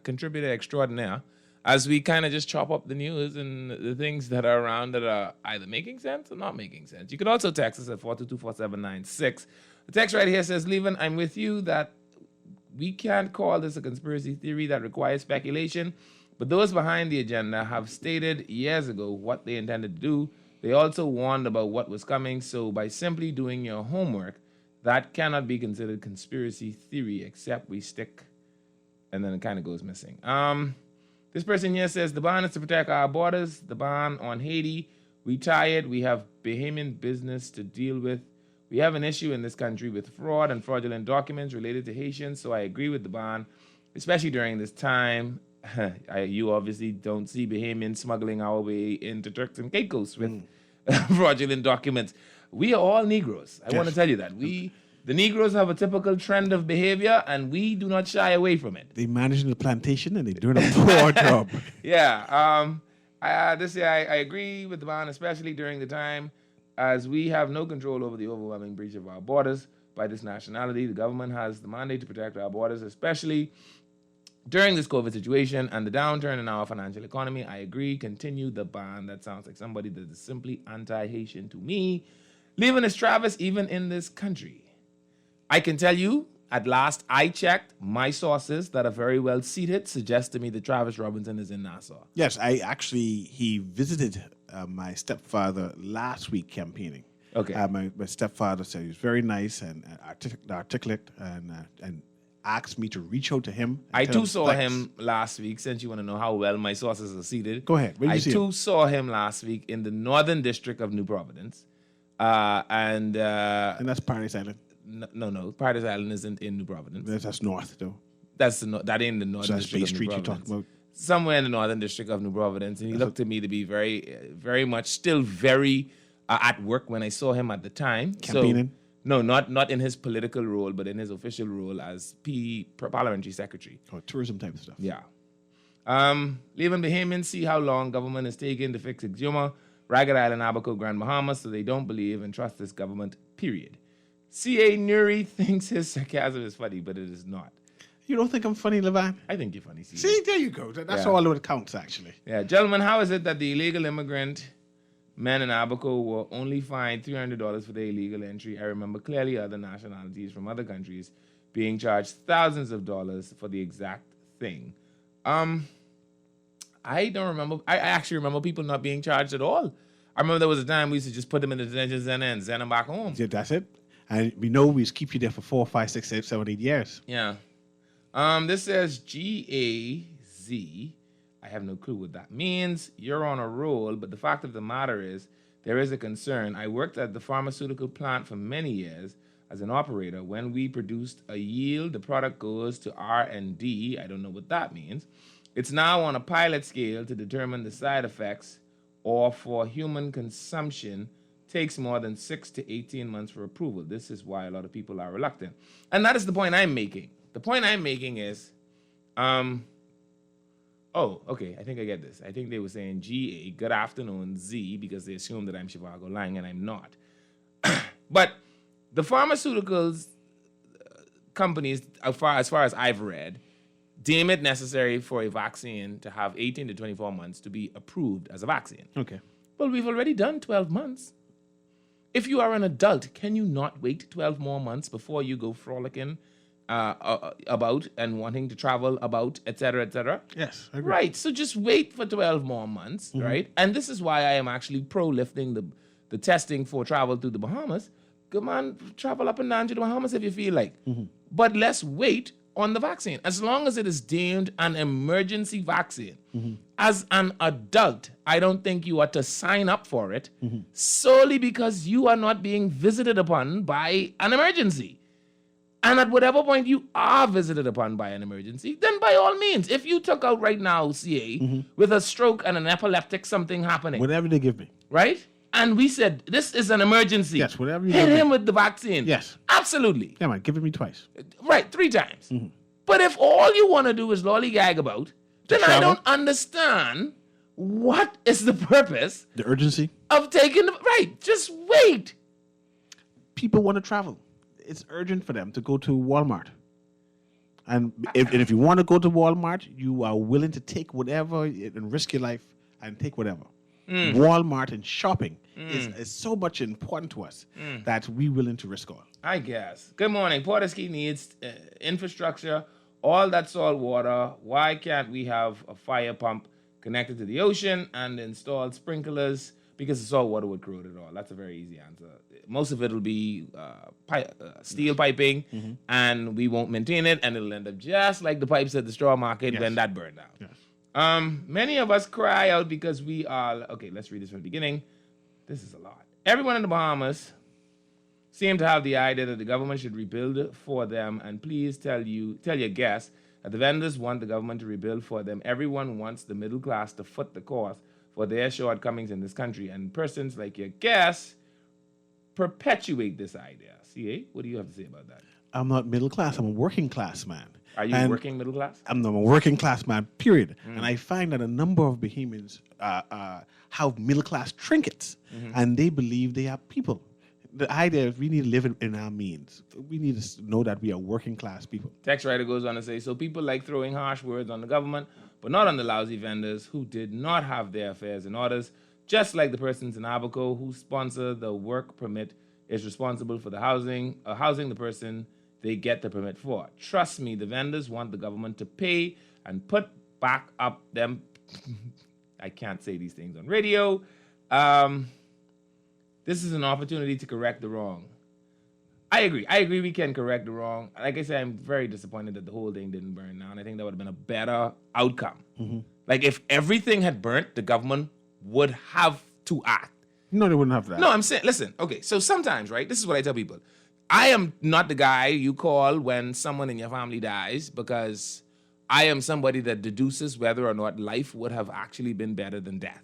contributor extraordinaire, as we kind of just chop up the news and the things that are around that are either making sense or not making sense. You can also text us at 422-4796. The text right here says, Levan, I'm with you that we can't call this a conspiracy theory that requires speculation, but those behind the agenda have stated years ago what they intended to do. They also warned about what was coming, so by simply doing your homework, that cannot be considered conspiracy theory, except we stick, and then it kind of goes missing. This person here says, the ban is to protect our borders, the ban on Haiti. We tired, we have Bahamian business to deal with. We have an issue in this country with fraud and fraudulent documents related to Haitians, so I agree with the ban, especially during this time. You obviously don't see Bahamians smuggling our way into Turks and Caicos with fraudulent documents. We are all Negroes. I want to tell you that. The Negroes have a typical trend of behavior, and we do not shy away from it. They managing the plantation, and they're doing a poor job. Yeah. This year, I agree with the ban, especially during the time as we have no control over the overwhelming breach of our borders by this nationality. The government has the mandate to protect our borders, especially during this COVID situation and the downturn in our financial economy. I agree. Continue the ban. That sounds like somebody that is simply anti-Haitian to me. Leaving is Travis, even in this country. I can tell you, at last I checked, my sources that are very well seated suggest to me that Travis Robinson is in Nassau. Yes, he visited my stepfather last week campaigning. Okay. My stepfather said he was very nice and articulate and asked me to reach out to him. I too saw him last week, since you want to know how well my sources are seated. Go ahead. I too saw him last week in the Northern District of New Providence. And that's Paradise Island. No. Paradise Island isn't in New Providence. That's north, though. That ain't the Northern So that's District Bay of Street New you're Providence. talking about? somewhere in the Northern District of New Providence, and he looked to me to be very much still very at work when I saw him at the time. Campaigning? So, no, not in his political role, but in his official role as parliamentary secretary. Or tourism type stuff. Yeah. Leaving Bahamians see how long government is taking to fix Exuma, Ragged Island, Abaco, Grand Bahama, so they don't believe and trust this government, period. C.A. Nuri thinks his sarcasm is funny, but it is not. You don't think I'm funny, Levan? I think you're funny, C.A. See, there you go. That's all that counts, actually. Yeah, gentlemen, how is it that the illegal immigrant men in Abaco were only fined $300 for their illegal entry? I remember clearly other nationalities from other countries being charged thousands of dollars for the exact thing. I don't remember. I actually remember people not being charged at all. I remember there was a time we used to just put them in the detention center and send them back home. Yeah, that's it. And we know we keep you there for 4, 5, 6, 7, 8 years. Yeah. This says GAZ. I have no clue what that means. You're on a roll, but the fact of the matter is there is a concern. I worked at the pharmaceutical plant for many years as an operator. When we produced a yield, the product goes to R&D. I don't know what that means. It's now on a pilot scale to determine the side effects, or for human consumption takes more than 6 to 18 months for approval. This is why a lot of people are reluctant. And that is the point I'm making. The point I'm making is, okay, I think I get this. I think they were saying GA, good afternoon, Z, because they assume that I'm Shivago Lang, and I'm not. But the pharmaceuticals companies, as far as I've read, deem it necessary for a vaccine to have 18 to 24 months to be approved as a vaccine. Okay. Well, we've already done 12 months. If you are an adult, can you not wait 12 more months before you go frolicking about and wanting to travel about, et cetera, Yes, I agree. Right, so just wait for 12 more months, right? And this is why I am actually pro-lifting the testing for travel to the Bahamas. Come on, travel up and down to the Bahamas if you feel like. But let's wait on the vaccine. As long as it is deemed an emergency vaccine, as an adult, I don't think you ought to sign up for it solely because you are not being visited upon by an emergency. And at whatever point you are visited upon by an emergency, then by all means, if you took out right now, CA, with a stroke and an epileptic something happening. Whatever they give me. Right? And we said, this is an emergency. Yes, whatever you Hit give him me. with the vaccine. Yes. Absolutely. Yeah, man, give it me twice. Right, 3 times. But if all you want to do is lollygag about, then I don't understand what is the purpose The urgency. of taking the... Right, just wait. People want to travel. It's urgent for them to go to Walmart. And if you want to go to Walmart, you are willing to take whatever and risk your life and take whatever. Walmart and shopping is so much important to us that we're willing to risk all. I guess. Good morning. Porterski needs infrastructure, all that salt water. Why can't we have a fire pump connected to the ocean and install sprinklers? Because the salt water would corrode it all. That's a very easy answer. Most of it will be steel piping, and we won't maintain it, and it'll end up just like the pipes at the straw market when that burned out. Yes. Many of us cry out because we are... Okay, let's read this from the beginning. This is a lot. Everyone in the Bahamas seem to have the idea that the government should rebuild for them, and please tell your guests that the vendors want the government to rebuild for them. Everyone wants the middle class to foot the cost for their shortcomings in this country, and persons like your guests perpetuate this idea. CA, what do you have to say about that? I'm not middle class. I'm a working class man. Are you working middle class? I'm a working class man, period. And I find that a number of Bahamians have middle class trinkets, and they believe they are people. The idea is we need to live in our means. We need to know that we are working class people. Text writer goes on to say, so people like throwing harsh words on the government, but not on the lousy vendors who did not have their affairs in orders, just like the persons in Abaco who sponsor the work permit is responsible for the housing the person they get the permit for. Trust me, the vendors want the government to pay and put back up them. I can't say these things on radio. This is an opportunity to correct the wrong. I agree we can correct the wrong. Like I said, I'm very disappointed that the whole thing didn't burn down. I think that would have been a better outcome. Like if everything had burnt, the government would have to act. No, they wouldn't have that. No, I'm saying, listen, okay, so sometimes, right, this is what I tell people. I am not the guy you call when someone in your family dies because I am somebody that deduces whether or not life would have actually been better than death.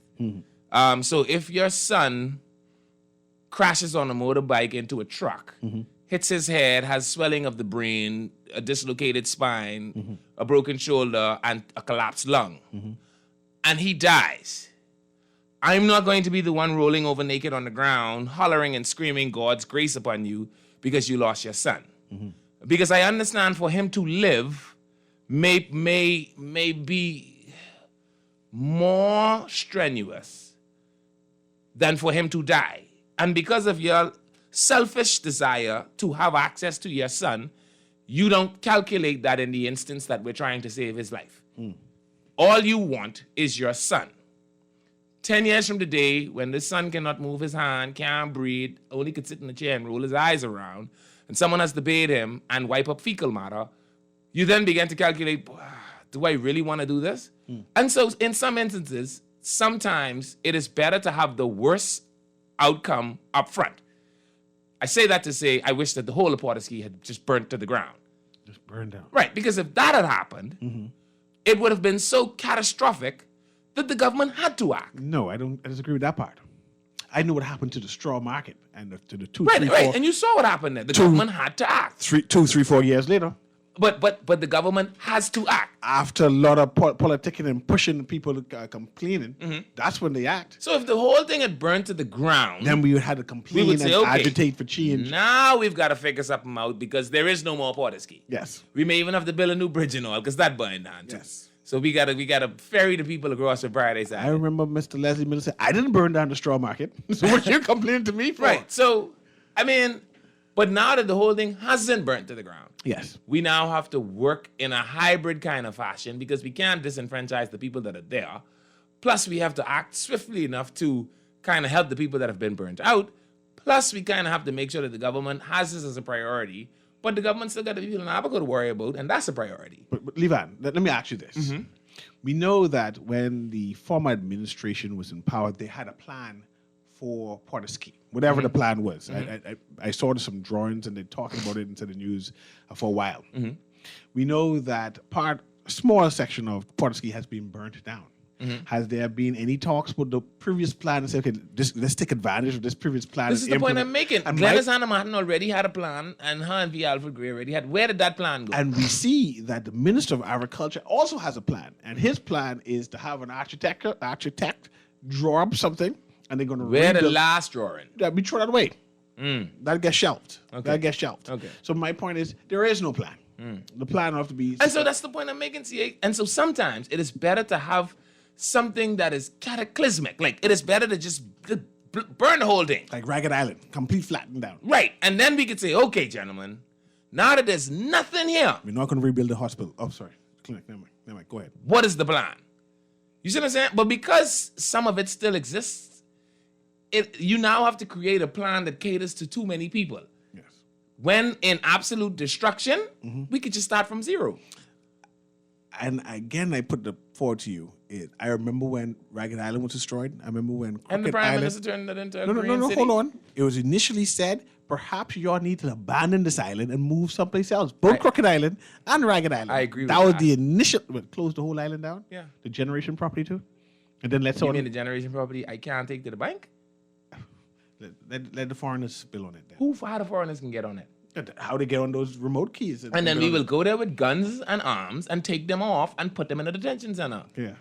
So if your son crashes on a motorbike into a truck, hits his head, has swelling of the brain, a dislocated spine, a broken shoulder, and a collapsed lung, and he dies, I'm not going to be the one rolling over naked on the ground, hollering and screaming God's grace upon you because you lost your son. Because I understand for him to live may be more strenuous than for him to die. And because of your selfish desire to have access to your son, you don't calculate that in the instance that we're trying to save his life. All you want is your son. 10 years from today, when the son cannot move his hand, can't breathe, only could sit in the chair and roll his eyes around, and someone has to bathe him and wipe up fecal matter, you then begin to calculate, do I really want to do this? And so in some instances, sometimes it is better to have the worst outcome up front. I say that to say I wish that the whole of Port-of-Ski had just burnt to the ground. Just burned down. Right, because if that had happened, it would have been so catastrophic that the government had to act. No, I disagree with that part. I know what happened to the straw market and to the two, Right, 3, right, 4, and you saw what happened there. The government had to act. 2, 3, 4 years later. But the government has to act. After a lot of politicking and pushing people complaining, that's when they act. So if the whole thing had burned to the ground, Then we had to complain and agitate for change. Now we've got to figure something out because there is no more Port-of-Ski. Yes. We may even have to build a new bridge and all because that burned down too. Yes. So we gotta ferry the people across the Paradise I Island. remember Mr. Leslie Miller said, I didn't burn down the straw market. So what you complaining to me for? Right. So, I mean, but now that the whole thing hasn't burnt to the ground, Yes. we now have to work in a hybrid kind of fashion because we can't disenfranchise the people that are there. Plus, we have to act swiftly enough to kind of help the people that have been burnt out. Plus, we kind of have to make sure that the government has this as a priority. But the government still got the people in Abaco to worry about, and that's a priority. But Levan, let me ask you this. We know that when the former administration was in power, they had a plan for Port-of-Ski, whatever the plan was. I saw some drawings and they're talking about it into the news for a while. We know that a small section of Port-of-Ski has been burnt down. Has there been any talks with the previous plan and say, okay, let's take advantage of this previous plan? This is the point I'm making. Glennis Hannah Martin already had a plan, and her and V. Alfred Gray already had. Where did that plan go? And we see that the Minister of Agriculture also has a plan. And his plan is to have an architect draw up something, and they're going to Where the last drawing? That we throw that away. That gets shelved. Okay. That gets shelved. Okay. So my point is, there is no plan. The plan will have to be... And so that's the point I'm making, CA. And so sometimes it is better to have something that is cataclysmic. Like, it is better to just burn the whole thing. Like Ragged Island, complete flattened down. Right. And then we could say, okay, gentlemen, now that there's nothing here, We're not going to rebuild the hospital. Oh, sorry. Clinic. Never mind. Go ahead. what is the plan? You see what I'm saying? But because some of it still exists, you now have to create a plan that caters to too many people. Yes. When in absolute destruction, we could just start from zero. And again, I put the forward to you. I remember when Ragged Island was destroyed. I remember when Crooked And the Prime Island... Minister turned it into a No, green city. hold on. It was initially said, perhaps you all need to abandon this island and move someplace else. Both Crooked Island and Ragged Island. I agree with that. Was that. the initial... Close the whole island down? Yeah. The generation property too? And then let You someone... mean the generation property I can't take to the bank? Let the foreigners spill on it then. How the foreigners can get on it? How they get on those remote keys. And then we will go there with guns and arms and take them off and put them in a detention center. Yeah.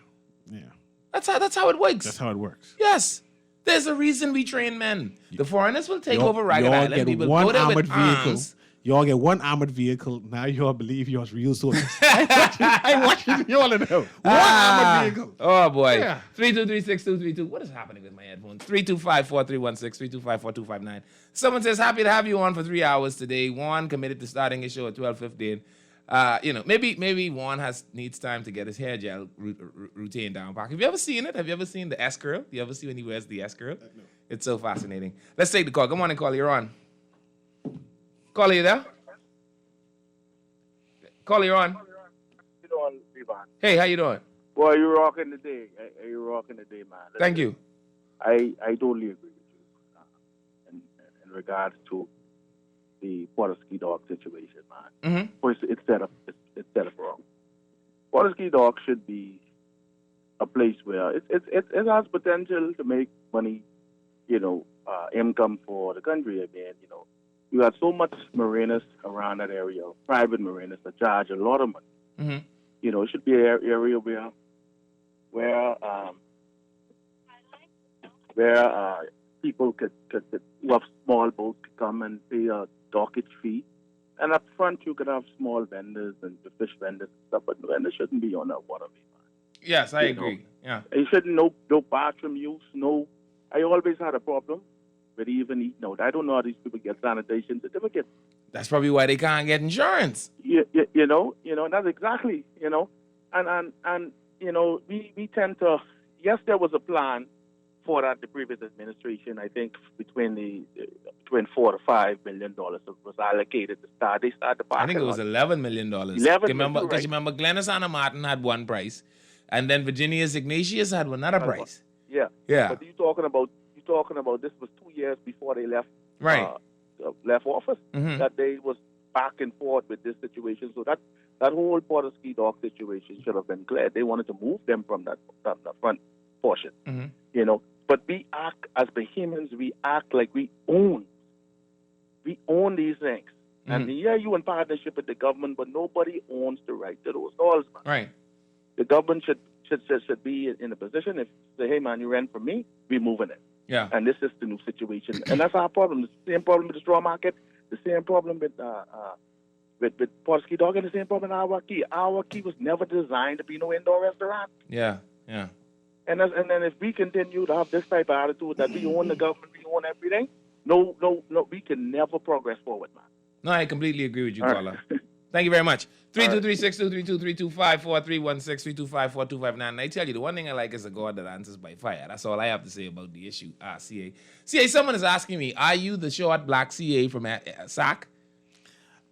That's how it works. That's how it works. Yes. There's a reason we train men. The foreigners will take Y'all- over Ragged y'all Island. get We will one go there armored with vehicle. arms. Y'all get one armored vehicle. Now y'all believe y'all's real soldiers. I watching y'all in hell. One armored vehicle. Oh boy. Yeah. 3236232. What is happening with my headphones? 3254316, 3254259. Someone says, happy to have you on for 3 hours today. Juan committed to starting his show at 12:15. Maybe Juan needs time to get his hair gel routine down. Have you ever seen it? Have you ever seen the S curl? You ever see when he wears the S curl? No. It's so fascinating. Let's take the call. Good morning, caller. You're on. Caller, you there? Caller, you're on. How you doing, Ivan? Hey, how you doing? Boy, you're rocking the day. You're rocking the day, man. Thank you. I totally agree with you in regards to the Port-of-Ski dog situation, man. First, it's set up wrong. Port-a-Ski Dock should be a place where it has potential to make money, income for the country. I mean, you got so much marinas around that area, private marinas that charge a lot of money. Mm-hmm. It should be an area where people could who have small boats could come and pay a dockage fee. And up front, you could have small vendors and the fish vendors and stuff, but vendors shouldn't be on that waterway. Yes, I agree. Yeah. You shouldn't no bathroom use. No, I always had a problem with even eating out. I don't know how these people get sanitation certificates. That's probably why they can't get insurance. You know, that's exactly, and we tend to. Yes, there was a plan for that. The previous administration, I think, between $4 to $5 million was allocated to start. They started the parking I think it was $11 million. Because remember, Glennis Anna Martin had one price, and then Virginia's Ignatius had another price. Yeah. But you talking about this was 2 years before they left. Right. Left office. Mm-hmm. That they was back and forth with this situation. So that whole Port-a-Ski Dock situation should have been cleared. They wanted to move them from that front portion. Mm-hmm. But we act as Bahamians. We act like we own these things. Mm-hmm. And you in partnership with the government, but nobody owns the right to those stalls. Right. The government should be in a position if say, hey man, you rent from me, we moving it. Yeah. And this is the new situation, and that's our problem. The same problem with the straw market, the same problem with Port-a-Ski Dock, and the same problem with Our Key. Our Key was never designed to be no indoor restaurant. Yeah. And then if we continue to have this type of attitude that we own the government, we own everything, no, we can never progress forward, man. No, I completely agree with you, All caller. Right. Thank you very much. 323-623-232-543-163-25-425-9. And I tell you, the one thing I like is a God that answers by fire. That's all I have to say about the issue. CA. CA, someone is asking me, are you the short black CA from SAC?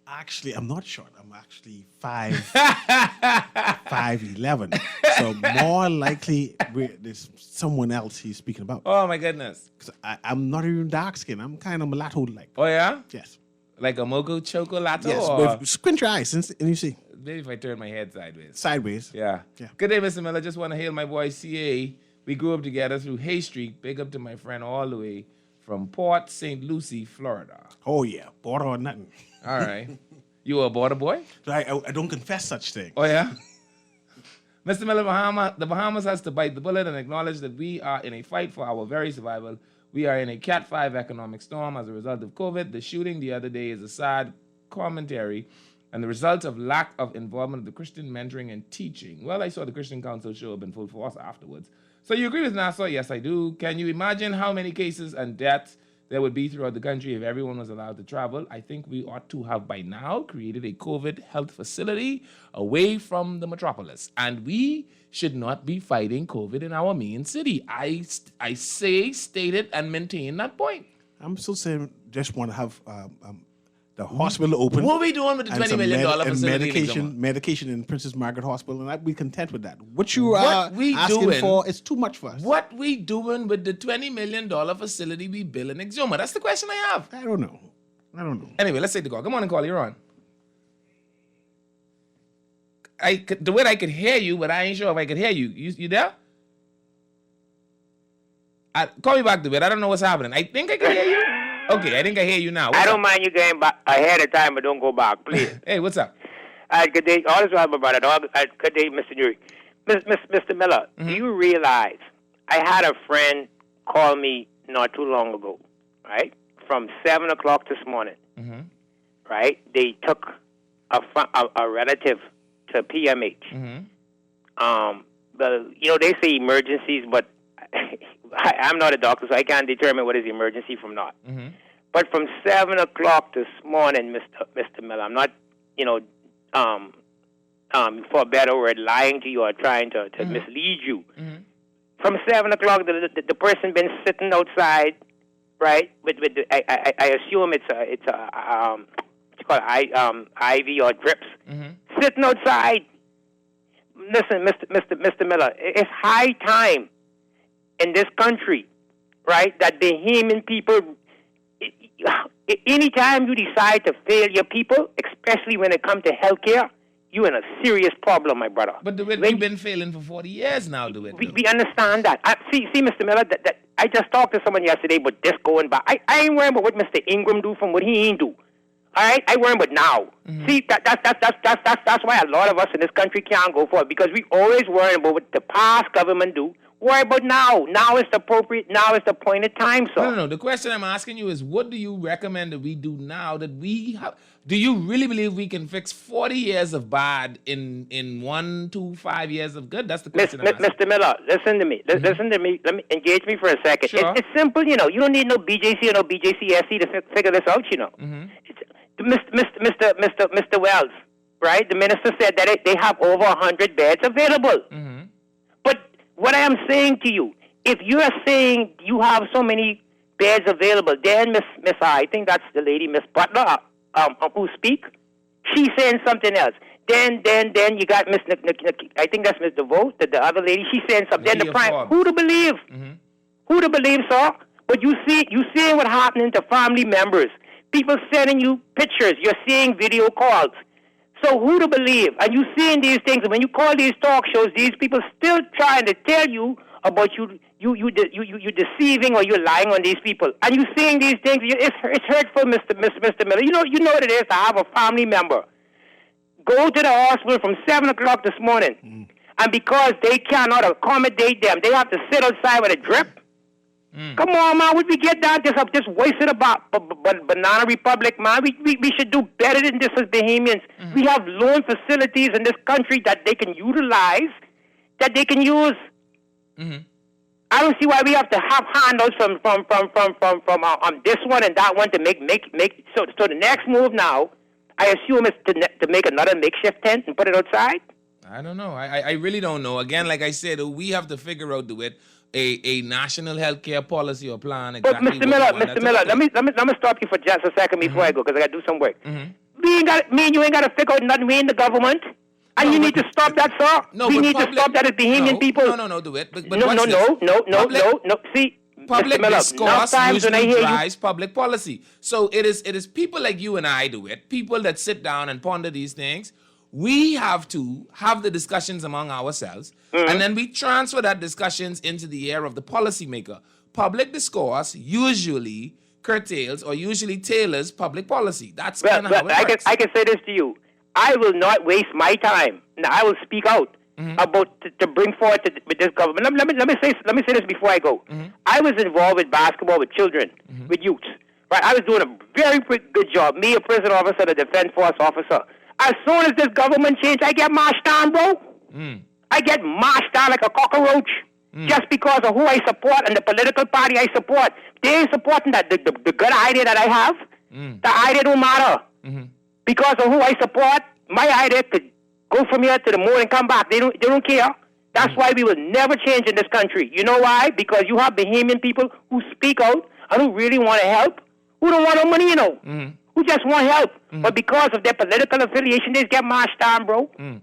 Actually, I'm not short. I'm actually 5'11". So more likely there's someone else he's speaking about. Oh, my goodness. Because I'm not even dark skinned. I'm kind of mulatto-like. Oh, yeah? Yes. Like a moco chocolato? Yes, but squint your eyes and you see. Maybe if I turn my head sideways. Sideways. Yeah. Good day, Mr. Miller. Just want to hail my boy CA. We grew up together through Hay Street. Big up to my friend all the way from Port St. Lucie, Florida. Oh, yeah. Border or nothing. All right. You a border boy? I don't confess such things. Oh, yeah? Mr. Miller, the Bahamas has to bite the bullet and acknowledge that we are in a fight for our very survival. We are in a Cat 5 economic storm as a result of COVID. The shooting the other day is a sad commentary and the result of lack of involvement of the Christian mentoring and teaching. Well, I saw the Christian Council show up in full force afterwards. So you agree with Nassau? Yes, I do. Can you imagine how many cases and deaths there would be throughout the country if everyone was allowed to travel? I think we ought to have by now created a COVID health facility away from the metropolis. And we should not be fighting COVID in our main city. I state it and maintain that point. I'm still saying just want to have the hospital open. What are we doing with the $20 million facility? Medication in Princess Margaret Hospital, and I'd be content with that. What you are asking for is too much for us. What we doing with the $20 million facility we build in Exuma? That's the question I have. I don't know. Anyway, let's take the call. Come on and call. You're on. The way I could hear you, but I ain't sure if I could hear you. You there? Call me back, David. I don't know what's happening. I think I can hear you. Okay, I think I hear you now. I don't mind you going back ahead of time, but don't go back, please. Hey, what's up? Good day. All is well, my brother. Good day, Mr. Newry. Mr. Miller, do you realize I had a friend call me not too long ago, right? From 7 o'clock this morning, right? They took a relative to PMH. They say emergencies, but I'm not a doctor, so I can't determine what is emergency from not. But from 7 o'clock this morning, Mr. Miller, I'm not, for a better word, lying to you or trying to mislead you. From 7 o'clock, the person been sitting outside, right? With I assume it's a IV or drips, sitting outside. Listen, Mr. Miller, it's high time in this country, right, that Bahamian people, anytime you decide to fail your people, especially when it comes to health care, you in a serious problem, my brother. But we've been failing for 40 years now, We understand that. See, Mr. Miller, that I just talked to someone yesterday about this going back. I ain't worrying about what Mr. Ingram do from what he ain't do. All right, I worry about now. See, that's why a lot of us in this country can't go for it, because we always worry about what the past government do. Worry about now. Now is the appropriate. Now is the appointed time, sir. No. The question I'm asking you is, what do you recommend that we do now that we have? Do you really believe we can fix 40 years of bad in 1 to 5 years of good? That's the question. Mr. Miller, listen to me. Listen to me. Let me engage me for a second. Sure. It's simple, you know. You don't need no BJC or no BJCSC to figure this out, you know. Mr. Wells, right? The minister said that they have over 100 beds available. But what I am saying to you, if you are saying you have so many beds available, then Miss I think that's the lady, Miss Butler, who speak, she's saying something else. Then you got Miss I think that's Miss DeVoe, the other lady, she's saying something. Then the prime, who to believe? Who to believe, sir? But you see what happening to family members. People sending you pictures. You're seeing video calls. So who to believe? And you seeing these things. And when you call these talk shows, these people still trying to tell you about you deceiving or you're lying on these people. And you seeing these things. It's hurtful, Mr. Miller. You know what it is to have a family member go to the hospital from 7 o'clock this morning, and because they cannot accommodate them, they have to sit outside with a drip. Come on, man. Would we get down just wasted about Banana Republic, man? We should do better than this as Bahamians. We have loan facilities in this country that they can utilize, that they can use. I don't see why we have to have handouts from this one and that one to make. So the next move now, I assume, is to make another makeshift tent and put it outside. I don't know. I really don't know. Again, like I said, we have to figure out a national healthcare policy or plan. Exactly. But Mr. Miller, let me stop you for just a second before I go, because I got to do some work. Me and you ain't got to figure out nothing. We in the government. And you need to stop that, sir. We need to stop that as Bahamian people. No, do it. But No. See, public Mr. Miller, discourse usually drives public policy. So it is people like you and I do it, people that sit down and ponder these things. We have to have the discussions among ourselves, and then we transfer that discussions into the ear of the policymaker. Public discourse usually curtails or usually tailors public policy. That's kind of how it works. I can say this to you. I will not waste my time. Now, I will speak out about to bring forward with this government. Let me say this before I go. I was involved with basketball with children, with youth. Right, I was doing a very good job. Me, a prison officer, a defense force officer. As soon as this government changed, I get marched down, bro. I get marched down like a cockroach just because of who I support and the political party I support. They ain't supporting that the good idea that I have. The idea don't matter. Because of who I support, my idea could go from here to the moon and come back. They don't care. That's why we will never change in this country. You know why? Because you have Bahamian people who speak out and who really want to help, who don't want no money, you know, who just want help. But because of their political affiliation, they get marched down, bro. And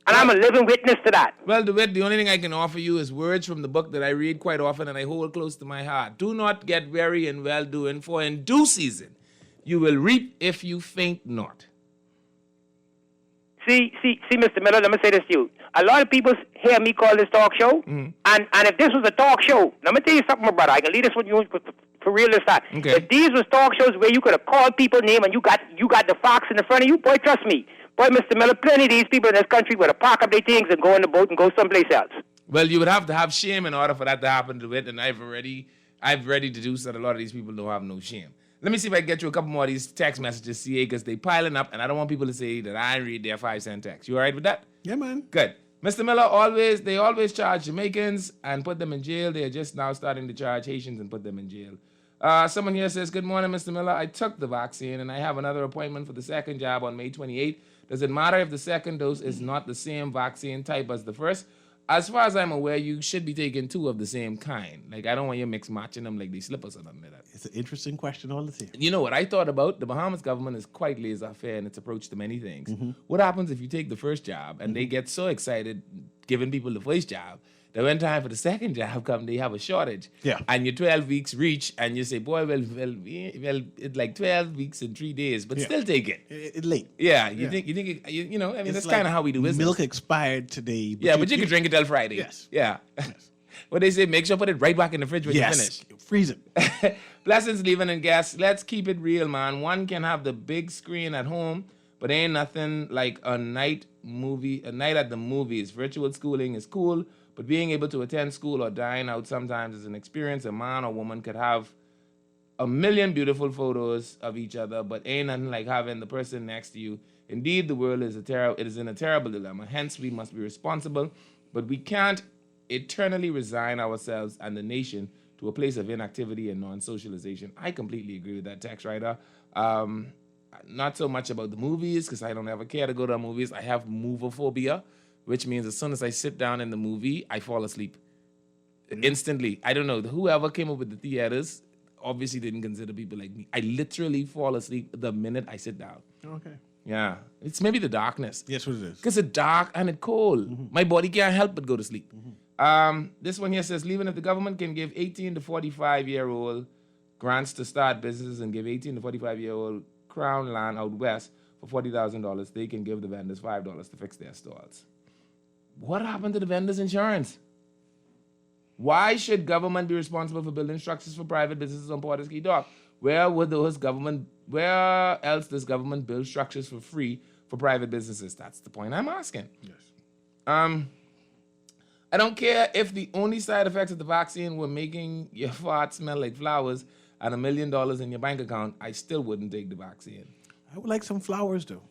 I'm a living witness to that. Well, DeWitt, the only thing I can offer you is words from the book that I read quite often and I hold close to my heart. Do not get weary in well-doing, for in due season you will reap if you faint not. See, Mr. Miller, let me say this to you. A lot of people hear me call this talk show, and if this was a talk show, let me tell you something, my brother. I can leave this with you for real this time. Okay. If these was talk shows where you could have called people's name and you got the facts in the front of you, boy, trust me. Boy, Mr. Miller, plenty of these people in this country would have packed up their things and go on the boat and go someplace else. Well, you would have to have shame in order for that to happen, DeWitt, and I've already deduced that a lot of these people don't have no shame. Let me see if I can get you a couple more of these text messages, CA, because they piling up, and I don't want people to say that I read their 5-cent text. You all right with that? Yeah, man. Good. Mr. Miller, they always charge Jamaicans and put them in jail. They are just now starting to charge Haitians and put them in jail. Someone here says, good morning, Mr. Miller. I took the vaccine, and I have another appointment for the second jab on May 28th. Does it matter if the second dose is not the same vaccine type as the first? As far as I'm aware, you should be taking 2 of the same kind. Like, I don't want you matching them like they slippers or nothing like that. It's an interesting question all the same. You know what I thought about? The Bahamas government is quite laissez-faire in its approach to many things. What happens if you take the first jab and they get so excited giving people the first jab Then when time for the second jab come, they have a shortage. Yeah. And your 12 weeks reach, and you say, boy, well, it's like 12 weeks and 3 days, but still take it. It's late. Yeah, you think, I mean, It's that's like kind of how we do business. Milk expired today. But you can drink it till Friday. Yes. Yeah. What they say, make sure put it right back in the fridge when you finish. Freeze it. Blessings, leaving and gas. Let's keep it real, man. One can have the big screen at home, but ain't nothing like a night at the movies. Virtual schooling is cool, but being able to attend school or dine out sometimes is an experience. A man or woman could have a million beautiful photos of each other, but ain't nothing like having the person next to you. Indeed, the world is in a terrible dilemma. Hence, we must be responsible, but we can't eternally resign ourselves and the nation to a place of inactivity and non-socialization. I completely agree with that text writer. Not so much about the movies, because I don't ever care to go to movies. I have movophobia, which means as soon as I sit down in the movie, I fall asleep instantly. I don't know. Whoever came up with the theaters obviously didn't consider people like me. I literally fall asleep the minute I sit down. Okay. Yeah. It's maybe the darkness. Yes, what it is. Because it's dark and it's cold. My body can't help but go to sleep. This one here says, even if the government can give 18 to 45-year-old grants to start businesses and give 18 to 45-year-old Crown land out west for $40,000, they can give the vendors $5 to fix their stalls. What happened to the vendors' insurance? Why should government be responsible for building structures for private businesses on Porter's Key Dock? Where else does government build structures for free for private businesses? That's the point I'm asking. Yes. I don't care if the only side effects of the vaccine were making your fart smell like flowers and $1 million in your bank account. I still wouldn't take the vaccine. I would like some flowers, though.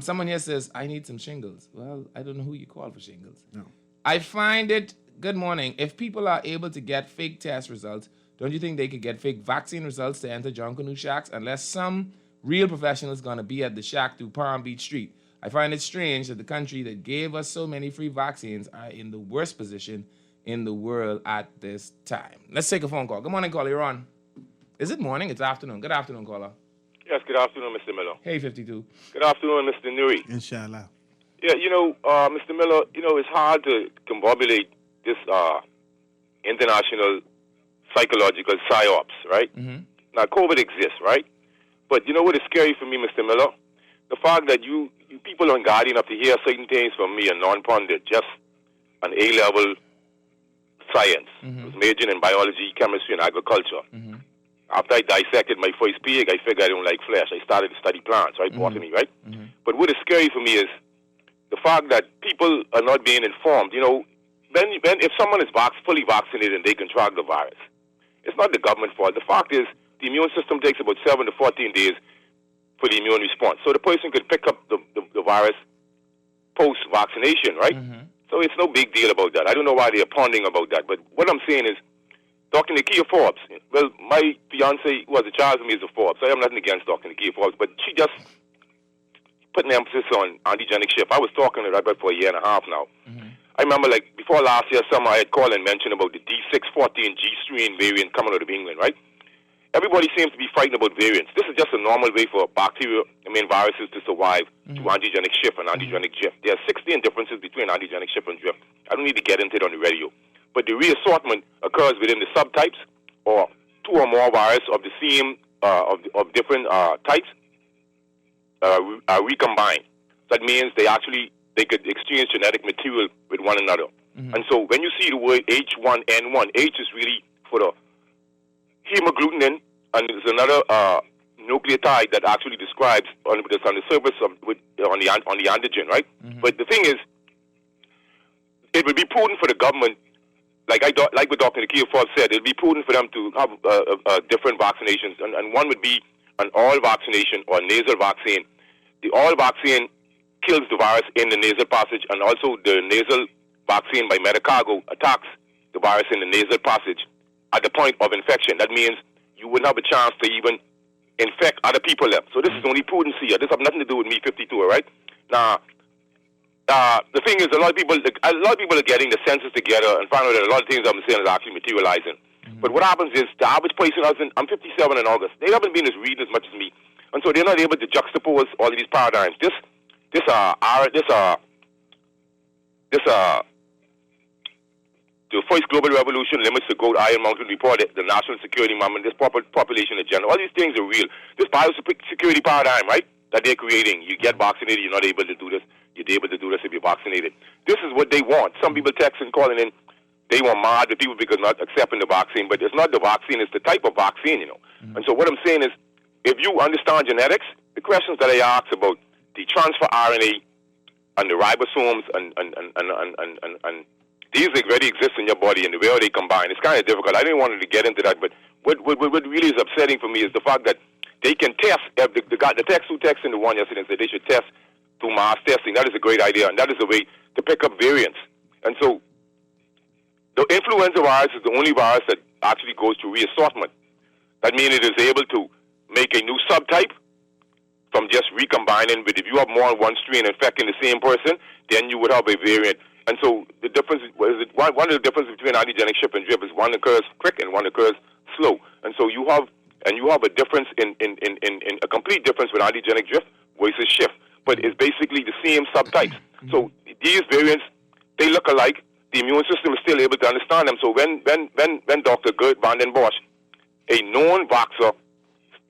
Someone here says, I need some shingles. Well, I don't know who you call for shingles. No. I find it, good morning, if people are able to get fake test results, don't you think they could get fake vaccine results to enter John Canoe Shacks? Unless some real professional is going to be at the shack through Palm Beach Street. I find it strange that the country that gave us so many free vaccines are in the worst position in the world at this time. Let's take a phone call. Good morning, caller. You're on. Is it morning? It's afternoon. Good afternoon, caller. Yes, good afternoon, Mr. Miller. Hey, 52. Good afternoon, Mr. Nuri. Inshallah. Yeah, Mr. Miller, it's hard to combobulate this international psychological psyops, right? Mm-hmm. Now, COVID exists, right? But you know what is scary for me, Mr. Miller? The fact that you people on Guardian have to hear certain things from me, a non-pundit, just an A-level science. I was majoring in biology, chemistry, and agriculture. After I dissected my first pig, I figured I don't like flesh. I started to study plants, right? Botany, right? But what is scary for me is the fact that people are not being informed. If someone is fully vaccinated and they contract the virus, it's not the government's fault. The fact is the immune system takes about 7 to 14 days for the immune response. So the person could pick up the virus post-vaccination, right? So it's no big deal about that. I don't know why they're pondering about that. But what I'm saying is, Dr. Nakia Forbes, well, my fiance, who has a child with me, is a Forbes. So I have nothing against Dr. Nakia Forbes, but she just put an emphasis on antigenic shift. I was talking to her about for a year and a half now. I remember, before last year summer, I had called and mentioned about the D614 G strain variant coming out of England, right? Everybody seems to be frightened about variants. This is just a normal way for viruses to survive to antigenic shift and antigenic drift. There are 16 differences between antigenic shift and drift. I don't need to get into it on the radio. But the reassortment occurs within the subtypes, or 2 or more viruses of the same, of different types are recombined. That means they could exchange genetic material with one another. And so when you see the word H1N1, H is really for the hemagglutinin, and there's another nucleotide that actually describes on the surface on the antigen, right? But the thing is, it would be prudent for the government, like what Dr. Nakia Forbes said, it would be prudent for them to have different vaccinations, and one would be an oral vaccination or a nasal vaccine. The oral vaccine kills the virus in the nasal passage, and also the nasal vaccine by Medicago attacks the virus in the nasal passage at the point of infection. That means you wouldn't have a chance to even infect other people left. So this is only prudence here. This has nothing to do with me, 52, all right? Now, the thing is, a lot of people are getting the census together and find out that a lot of things I'm saying is actually materializing. But what happens is the average person, I'm 57 in August. They haven't been as reading as much as me, and so they're not able to juxtapose all of these paradigms. the first global revolution, limits to Goat Iron Mountain report, the national security movement, this population agenda, all these things are real. This biosecurity paradigm, right, that they're creating. You get vaccinated, you're not able to do this. You're able to do this if you're vaccinated. This is what they want. Some people texting, calling in, they want mad the people because not accepting the vaccine, but it's not the vaccine, it's the type of vaccine, you know. And so what I'm saying is, if you understand genetics, the questions that I ask about the transfer RNA and the ribosomes and these already exist in your body and the way they combine, it's kind of difficult. I didn't want to get into that, but what really is upsetting for me is the fact that they can test. The text who texted the one yesterday and said they should test through mass testing. That is a great idea, and that is a way to pick up variants. And so the influenza virus is the only virus that actually goes through reassortment. That means it is able to make a new subtype from just recombining. But if you have more than one strain infecting the same person, then you would have a variant. And so the difference is, one of the differences between antigenic shift and drift is one occurs quick and one occurs slow. And so you have a difference in a complete difference with antigenic drift versus shift. But it's basically the same subtypes. So these variants, they look alike. The immune system is still able to understand them. So when Dr. Gert van den Bosch, a known vaxxer,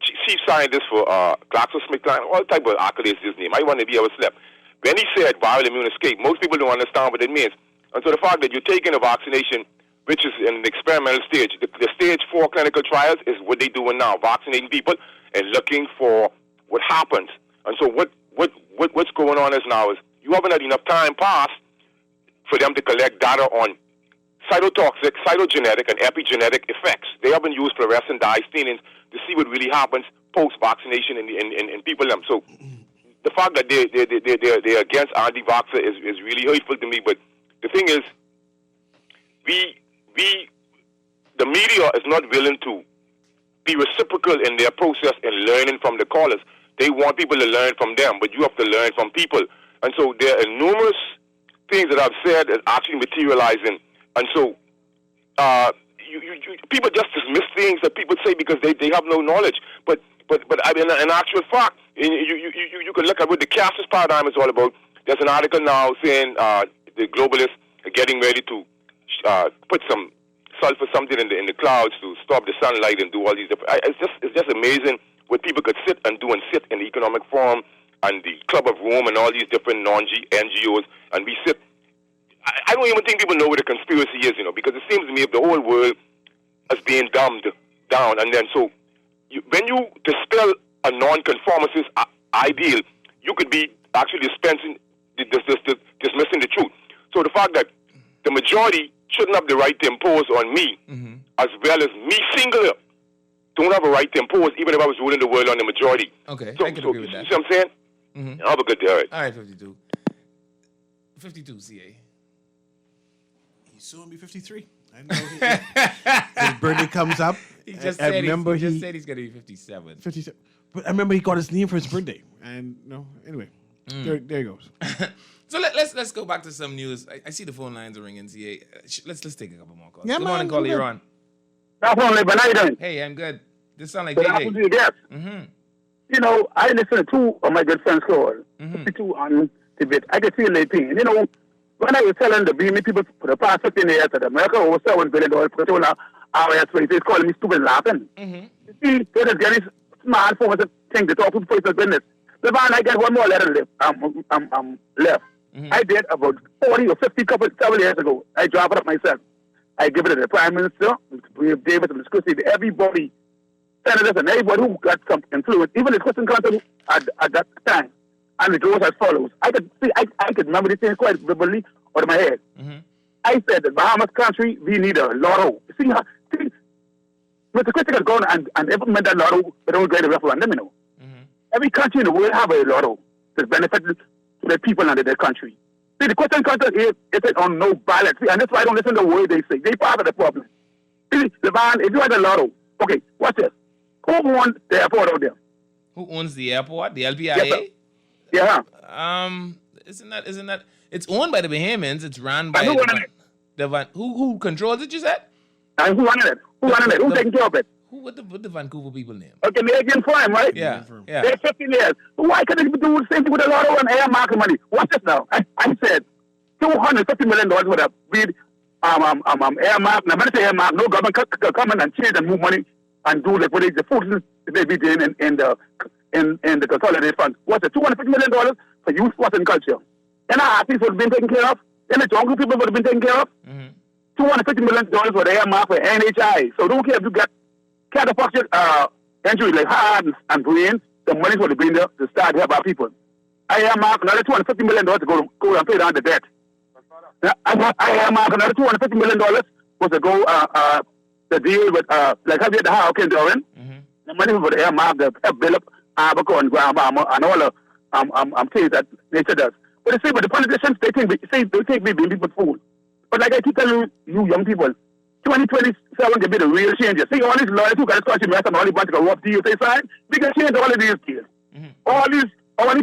chief scientist for GlaxoSmithKline, all type of accolades his name, I want to be able to sleep. When he said viral immune escape, most people don't understand what it means. And so the fact that you're taking a vaccination, which is in an experimental stage, the stage 4 clinical trials is what they're doing now, vaccinating people and looking for what happens. And so what's going on now is you haven't had enough time passed for them to collect data on cytotoxic, cytogenetic, and epigenetic effects. They haven't used fluorescent dye stainings to see what really happens post-vaccination in people. So the fact that they're against anti-vaxxer is really hurtful to me. But the thing is, the media is not willing to be reciprocal in their process in learning from the callers. They want people to learn from them, but you have to learn from people. And so there are numerous things that I've said is actually materializing. And so people just dismiss things that people say because they have no knowledge. But I mean, in actual fact, you can look at what the Cassis paradigm is all about. There's an article now saying the globalists are getting ready to put some sulfur something in the clouds to stop the sunlight and do all these different. It's just amazing what people could sit and do and sit in the Economic Forum and the Club of Rome and all these different non-NGOs, and we sit. I don't even think people know what a conspiracy is, you know, because it seems to me if the whole world is being dumbed down, and then so when you dispel a non-conformist ideal, you could be actually dismissing the truth. So the fact that the majority shouldn't have the right to impose on me, as well as me singular, don't have a right to impose, even if I was ruling the world on the majority. Okay, so, I can agree with that. You see what I'm saying? Have a good day. All right, 52. 52, CA. He's soon be 53. I know his birthday comes up. He just said he's going to be 57. 57. But I remember he got his name for his birthday. And anyway, there he goes. So let's go back to some news. I see the phone lines are ringing. CA. Let's take a couple more calls. Yeah, good morning, caller. You're on. How you doing? Hey, I'm good. This sound like Good JJ. afternoon, yes. You know, I listened to two of my good friends call. 52 on debate. I could feel their pain. You know, when I was telling the BME people for the past 15 years that America over $7 billion control our space, they're calling me stupid laughing. You see, they just get these smartphones and think they talk to personal business. The man, I got one more letter left. I did about 40 or 50 several years ago. I dropped it up myself. I give it to the Prime Minister, Davis, and Christie, everybody, senators, and everybody who got some influence, even the Christian Council at that time. And it goes as follows. I could remember this thing quite vividly out of my head. I said that Bahamas country, we need a lotto. See, Mr. Christie has gone and implemented that lotto, but don't get a referendum, you know. Every country in the world have a lotto that's benefited to the people under their country. See, the Christian country is on no ballot. See, and that's why I don't listen to the word they say. They part of the problem. See, Levan, if you had a lotto, okay, watch this. Who owns the airport out there? Who owns the airport? The LPIA? Yes, yeah. Isn't that? It's owned by the Bahamians. It's run by who controls it? You said. And who running it? Who's taking care of it? What the Vancouver people name? Okay, Canadian firm, right? Yeah. They're 15 years. Why can't they do the same thing with a lotto and air market money? Watch this now. I said $250 million would have been earmark. Now, when I say earmark, no government can come in and change and move money and do like what the food they be doing in the consolidated funds. What's it? $250 million for youth, sports, and culture. And our artists would have been taken care of. And the jungle people would have been taken care of. $250 million for the earmark for NHI. So don't care if you got catapulted injury like heart and brain, the money would have been there to start to help our people. I earmark another $250 million to go and pay down the debt. I earmark another $250 million was to go to deal with like how we had the hurricane during. The money for the earmark to build up Abaco and Grandma and all the things that nature does. But you see, but the politicians they think we being people's fool. But like I keep telling you young people, 2027 can be the real changes. See, all these lawyers who got this country mess and all these bunch of rough deals they sign, we can change all of these deals. All these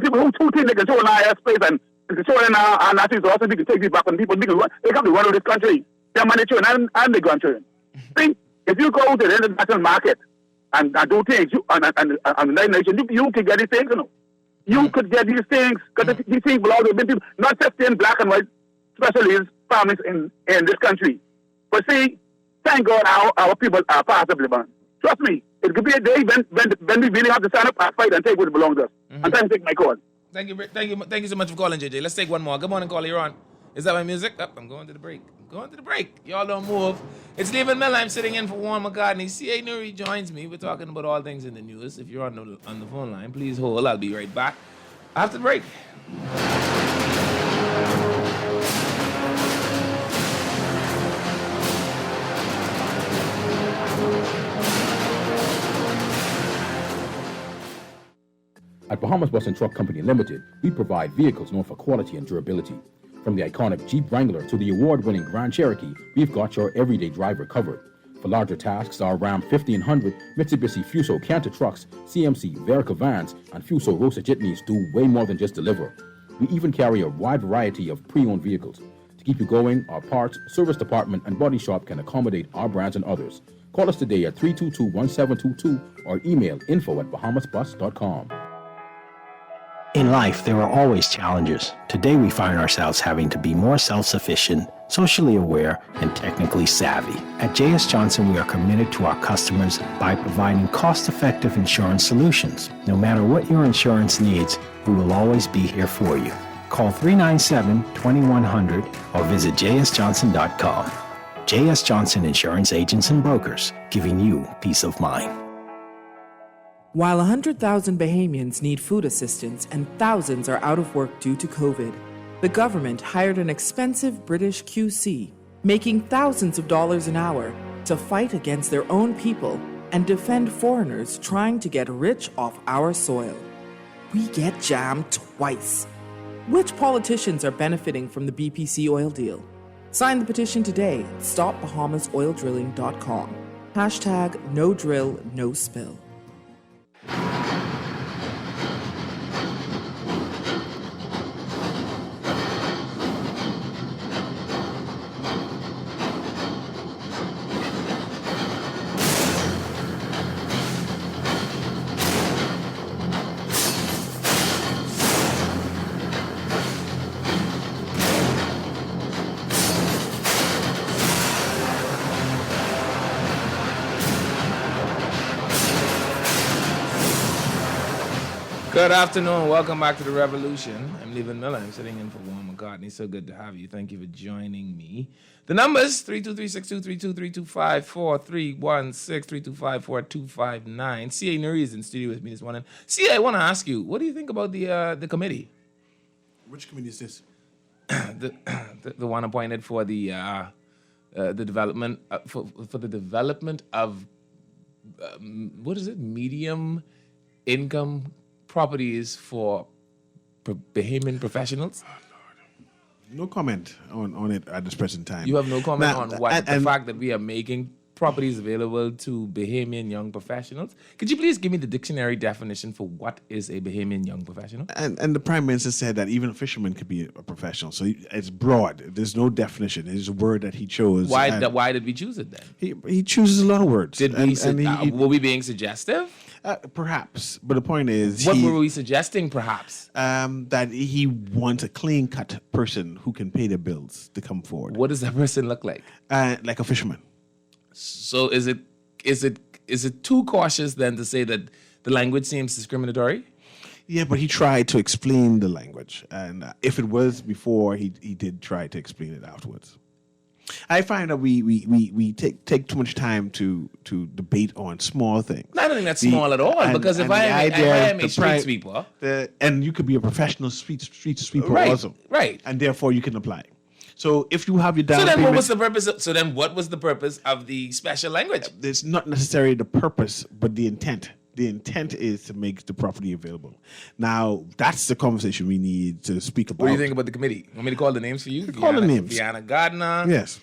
people who think they can show in our space and show in our Nazis also, we can take these back on people. They come to run of this country. Their money children and the grandchildren. See, if you go to the international market and do things, and the nation, you can get these things, you know. You could get these things, because these things belong to people, not just in black and white specialist families in this country. But see, thank God our people are possibly born. Trust me, it could be a day when we really have to stand up and fight and take what belongs to us. I'm trying to take my call. Thank you so much for calling, JJ. Let's take one more. Good morning, caller. You're on. Is that my music? I'm going to the break. Y'all don't move. It's Leaving Miller. I'm sitting in for Juan McCartney. C.A. Nuri joins me. We're talking about all things in the news. If you're on the phone line, please hold. I'll be right back after the break. At Bahamas Bus and Truck Company Limited, we provide vehicles known for quality and durability. From the iconic Jeep Wrangler to the award-winning Grand Cherokee, we've got your everyday driver covered. For larger tasks, our Ram 1500, Mitsubishi Fuso Canter trucks, CMC Verica vans, and Fuso Rosa jitneys do way more than just deliver. We even carry a wide variety of pre-owned vehicles. To keep you going, our parts, service department, and body shop can accommodate our brands and others. Call us today at 322-1722 or email info@bahamasbus.com. In life, there are always challenges. Today, we find ourselves having to be more self-sufficient, socially aware, and technically savvy. At J.S. Johnson, we are committed to our customers by providing cost-effective insurance solutions. No matter what your insurance needs, we will always be here for you. Call 397-2100 or visit jsjohnson.com. J.S. Johnson Insurance Agents and Brokers, giving you peace of mind. While 100,000 Bahamians need food assistance and thousands are out of work due to COVID, the government hired an expensive British QC, making thousands of dollars an hour, to fight against their own people and defend foreigners trying to get rich off our soil. We get jammed twice. Which politicians are benefiting from the BPC oil deal? Sign the petition today at stopbahamasoildrilling.com. #NoDrillNoSpill. Good afternoon. Welcome back to The Revolution. I'm Leaving Miller. I'm sitting in for Juan McCartney. So good to have you. Thank you for joining me. The numbers, 323-623-325-4316-325-4259. C.A. Nuri is in studio with me this morning. C.A., I want to ask you, what do you think about the committee? Which committee is this? the one appointed for the development, for the development of, what is it, medium income properties for Bahamian professionals? No comment on it at this present time. You have no comment on what the fact that we are making properties available to Bahamian young professionals. Could you please give me the dictionary definition for what is a Bahamian young professional? And the Prime Minister said that even a fisherman could be a professional. So it's broad. There's no definition. It's a word that he chose. Why did we choose it then? He chooses a lot of words. Were we being suggestive? Perhaps. But the point is... What were we suggesting, perhaps? That he wants a clean-cut person who can pay their bills to come forward. What does that person look like? Like a fisherman. So is it too cautious then to say that the language seems discriminatory? Yeah, but he tried to explain the language. And if it was before, he did try to explain it afterwards. I find that we take too much time to debate on small things. I don't think that's small at all. Because if I am a street sweeper, and you could be a professional street sweeper right, also, right, and therefore you can apply. So if you have your down so then payment, what was the purpose? What was the purpose of the special language? It's not necessarily the purpose, but the intent. The intent is to make the property available. Now, that's the conversation we need to speak about. What do you think about the committee? Want me to call the names for you? Call the names. Deanna Gardner. Yes.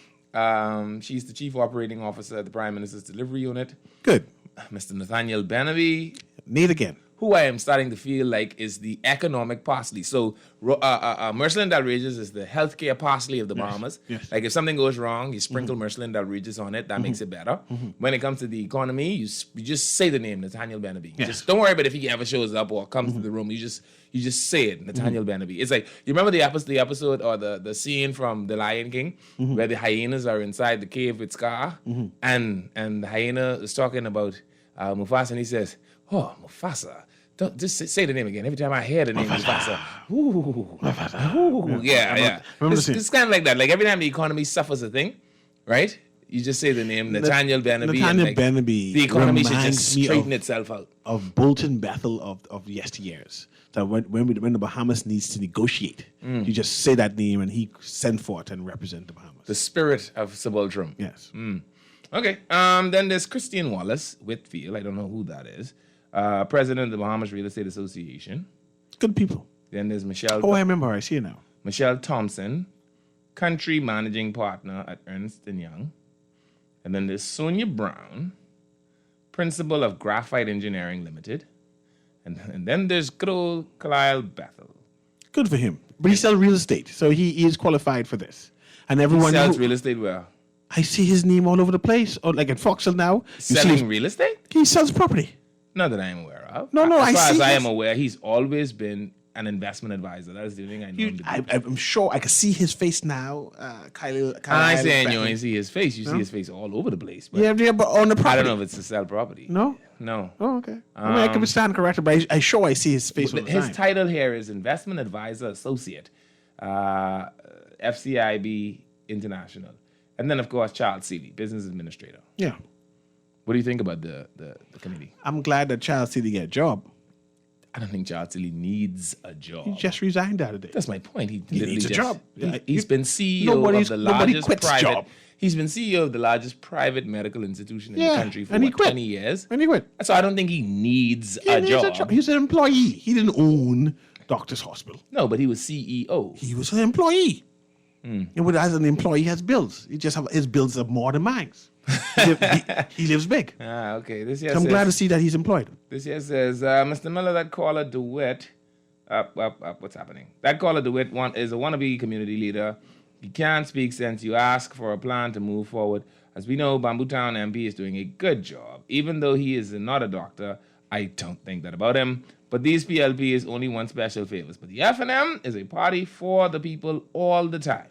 She's the Chief Operating Officer at the Prime Minister's Delivery Unit. Good. Mr. Nathaniel Benaby. Nate again. Who I am starting to feel like is the economic parsley. So, Merceline Dalrages is the healthcare parsley of the Bahamas. Yes. Like if something goes wrong, you sprinkle Merceline Dalrages on it. That makes it better. When it comes to the economy, you just say the name Nathaniel Benaby. Yes. Just don't worry about if he ever shows up or comes to the room. You just say it, Nathaniel Benaby. It's like you remember the episode or the scene from The Lion King where the hyenas are inside the cave with Scar, and the hyena is talking about Mufasa, and he says, "Oh, Mufasa." Don't just say the name again. Every time I hear the name Mufasa, yeah. It's kind of like that. Like every time the economy suffers a thing, right? You just say the name Nathaniel Benaby. Nathaniel like, Benaby. The economy should reminds just me straighten itself out. Of Bolton Bethel of yesteryears. That when the Bahamas needs to negotiate, you just say that name and he send forth and represent the Bahamas. The spirit of subaltern. Yes. Okay. Then there's Christian Wallace Whitfield. I don't know who that is. President of the Bahamas Real Estate Association. Good people. Then there's Michelle. Oh, I remember her. I see her now. Michelle Thompson, country managing partner at Ernst & Young. And then there's Sonia Brown, principal of Graphite Engineering Limited. And then there's good old Kyle Bethel. Good for him. But he sells real estate, so he is qualified for this. And everyone He sells real estate where? I see his name all over the place. Or like at Foxhill now. Selling real estate? He sells property. Not that I am aware of. No, as far as I am aware, he's always been an investment advisor. That's the only thing I know him to be. I'm sure I can see his face now. Kyle I saying you ain't see his face. You see his face all over the place. But yeah, but on the property. I don't know if it's to sell property. No? No. Oh, okay. I mean, I could stand corrected, but I sure I see his face all the His time. title here is Investment Advisor Associate, FCIB International. And then, of course, Charles Seeley, Business Administrator. Yeah. What do you think about the committee? I'm glad that Charles Seeley get a job. I don't think Charles Seeley needs a job. He just resigned the other day. That's my point. He needs a job. He's been CEO of the largest private. Job. He's been CEO of the largest private medical institution in the country for 20 years. And he quit. So I don't think he needs a job. He's an employee. He didn't own Doctors Hospital. No, but he was CEO. He was an employee. And as an employee, he has bills. His bills are more than mine. He lives big. Okay. This so I'm glad to see that he's employed. This here says, Mr. Miller, that caller DeWitt, what's happening? That caller DeWitt is a wannabe community leader. He can't speak sense. You ask for a plan to move forward. As we know, Bamboo Town MP is doing a good job. Even though he is not a doctor, I don't think that about him. But these PLPs only want special favors. But the F&M is a party for the people all the time.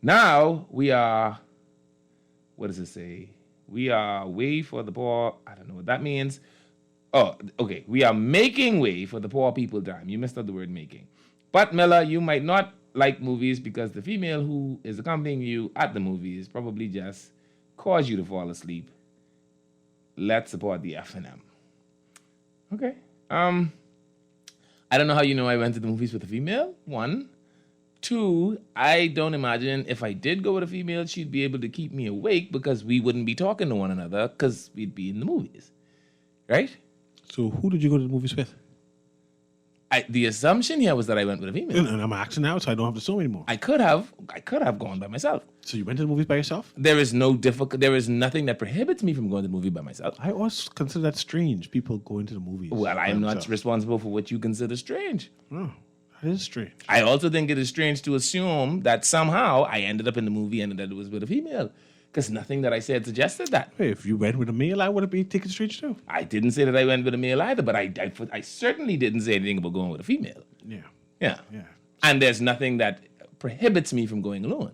Now we are, what does it say? We are way for the poor. I don't know what that means. Oh, okay. We are making way for the poor people time. You missed out the word making. But Miller, you might not like movies because the female who is accompanying you at the movies probably just caused you to fall asleep. Let's support the F&M. Okay. I don't know how you know I went to the movies with a female. 1. 2, I don't imagine if I did go with a female, she'd be able to keep me awake because we wouldn't be talking to one another because we'd be in the movies. Right? So who did you go to the movies with? The assumption here was that I went with a female. And I'm asking now, so I don't have to assume anymore. I could have gone by myself. So you went to the movies by yourself? There is nothing that prohibits me from going to the movie by myself. I always consider that strange, people going to the movies. Well, I am not themselves. responsible for what you consider strange. Oh, that is strange. I also think it is strange to assume that somehow I ended up in the movie and that it was with a female. Because nothing that I said suggested that. Hey, if you went with a male, I would have been taken strange too. I didn't say that I went with a male either, but I certainly didn't say anything about going with a female. Yeah. And there's nothing that prohibits me from going alone.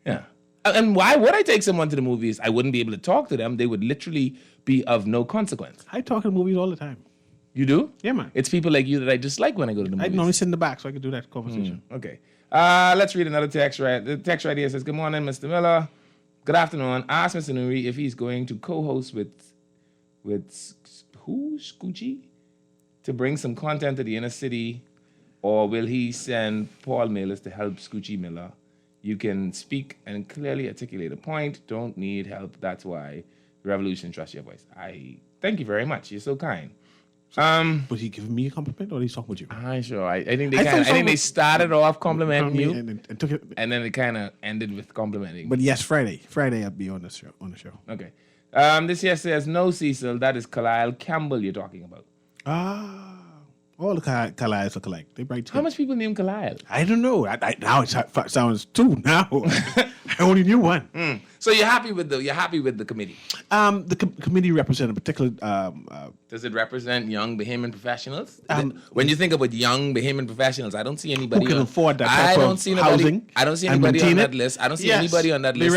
Yeah. And why would I take someone to the movies? I wouldn't be able to talk to them. They would literally be of no consequence. I talk in the movies all the time. You do? Yeah, man. It's people like you that I dislike when I go to the movies. I normally sit in the back so I can do that conversation. Okay. Let's read another text. The text right here says, "Good morning, Mr. Miller. Good afternoon. Ask Mr. Nuri if he's going to co-host with Scoochie to bring some content to the inner city, or will he send Paul Mailers to help Scoochie Miller? You can speak and clearly articulate a point. Don't need help. That's why Revolution trusts your voice." I thank you very much. You're so kind. Was he giving me a compliment or he's talking with you? I'm sure. I think they started off complimenting you, and took it, and then it kind of ended with complimenting. But yes, Friday I'll be on the show. Okay. This here says, "No, Cecil, that is Kyle Campbell you're talking about." All the Kalias look alike. They bright. How much people name Kyle? I don't know. Now it sounds two. Now I only knew one. So you're happy with the committee? The committee represent a particular. Does it represent young Bahamian professionals? When you think about young Bahamian professionals, I don't see anybody who can afford that type of housing. I don't see anybody on that list. I don't see anybody on that list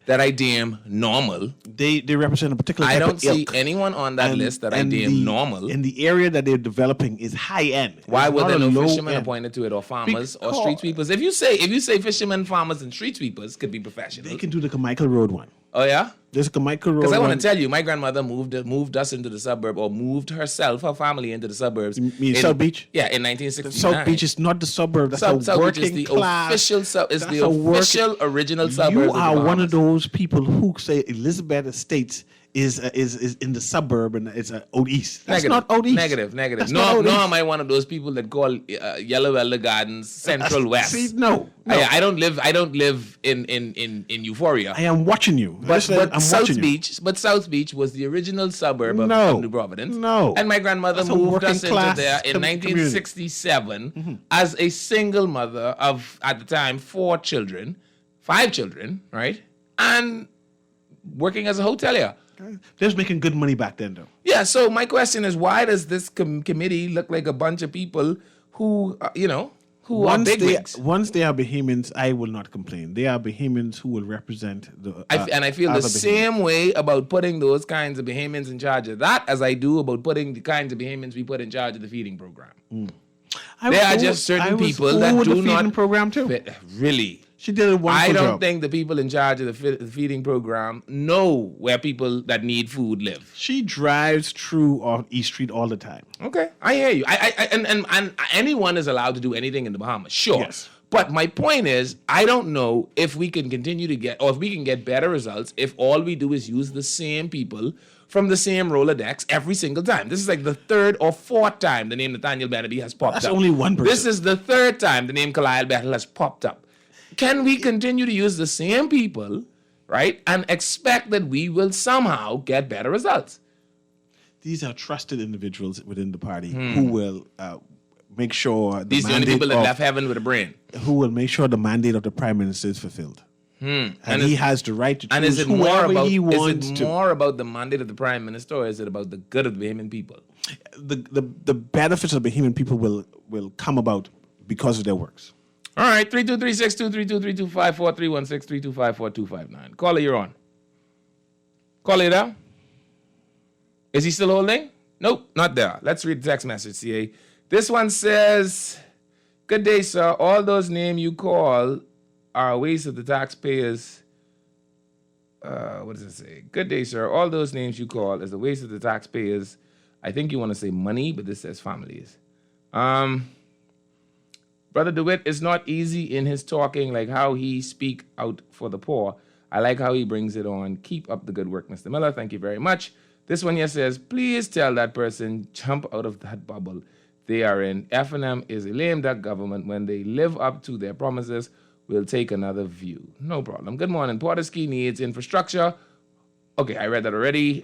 that I deem normal. They represent a particular type I don't of see ilk. anyone on that list that I deem normal. And the area that they're developing is high end. Why were there no fishermen end. appointed to it, or farmers, or street sweepers? If you say fishermen, farmers, and street sweepers could be professionals, They can do the Carmichael Road one. Oh yeah. There's a Carmichael Road. Because I want to tell you, my grandmother moved us into the suburb, or moved herself, her family into the suburbs. You mean South Beach? Yeah, in 1969. South Beach is not the suburb. That's South a working Beach is the class. official original suburb. You are one of those people who say Elizabeth Estates is in the suburb and it's out east. That's Negative. not out east. Negative. That's No, not out no, east. am I one of those people that call Yellow Elder Gardens Central West? See, no. I don't live in Euphoria. I am watching you. But I'm South watching Beach, South Beach was the original suburb of New Providence. No. And my grandmother That's a moved working us into class there in 1967 as a single mother of, at the time, 5 children, right? And working as a hotelier. They was making good money back then, though. Yeah, so my question is, why does this committee look like a bunch of people who, who are bigwigs? Once they are Bahamians, I will not complain. They are Bahamians who will represent the. I feel the other same way about putting those kinds of Bahamians in charge of that as I do about putting the kinds of Bahamians we put in charge of the feeding program. There are just certain people that do not program too. fit, really. She did a wonderful I don't job. think the people in charge of the feeding program know where people that need food live. She drives through on East Street all the time. Okay, I hear you. And anyone is allowed to do anything in the Bahamas, sure. Yes. But my point is, I don't know if we can continue to get, or if we can get better results if all we do is use the same people from the same Rolodex every single time. This is like the 3rd or 4th time the name Nathaniel Beneby has popped up. That's only one person. This is the 3rd time the name Khalil Battle has popped up. Can we continue to use the same people, right, and expect that we will somehow get better results? These are trusted individuals within the party who will make sure These are the only people that left heaven with a brain. Who will make sure the mandate of the prime minister is fulfilled. And he has the right to choose and is it he wants is it to. more about the mandate of the prime minister, or is it about the good of the Bahamian people? The benefits of Bahamian people will come about because of their works. All right, 323-623-254-316-325-4259. Caller, you're on. Caller, you there? Is he still holding? Nope, not there. Let's read the text message, CA. This one says, "Good day, sir. All those names you call are a waste of the taxpayers." What does it say? "Good day, sir. All those names you call is a waste of the taxpayers." I think you want to say money, but this says families. Brother DeWitt is not easy in his talking, like how he speak out for the poor. I like how he brings it on. Keep up the good work, Mr. Miller. Thank you very much. This one here says, "Please tell that person, jump out of that bubble. they are in. F&M is a lame duck government. When they live up to their promises, we'll take another view. No problem. Good morning. Porterski needs infrastructure. Okay, I read that already.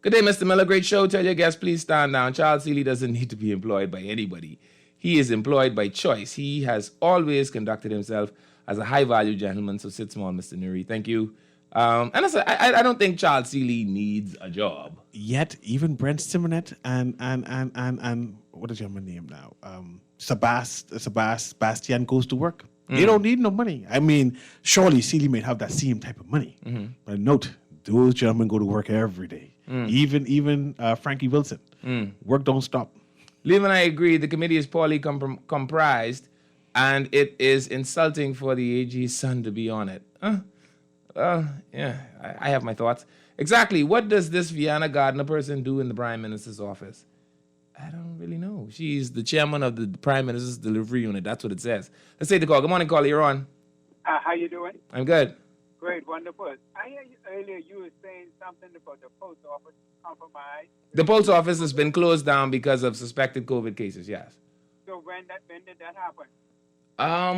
Good day, Mr. Miller. Great show. Tell your guests, please stand down. Charles Seeley doesn't need to be employed by anybody. He is employed by choice. He has always conducted himself as a high-value gentleman. So sit small, Mr. Nuri. Thank you. And I don't think Charles Seeley needs a job. Yet, even Brent Simonet and what is your name now? Sebastian goes to work. They don't need no money. I mean, surely Seeley may have that same type of money. But note, those gentlemen go to work every day. Even Frankie Wilson. Work don't stop. Liv and I agree. The committee is poorly comprised, and it is insulting for the AG's son to be on it. Yeah, I have my thoughts. Exactly. What does this Vienna Gardner person do in the Prime Minister's office? I don't really know. She's the chairman of the Prime Minister's delivery unit. That's what it says. Let's take the call. Good morning, caller. You're on. How you doing? I'm good. Great, wonderful. I hear you earlier you were saying something about the post office compromise. The post office has been closed down because of suspected COVID cases, yes. So when did that happen?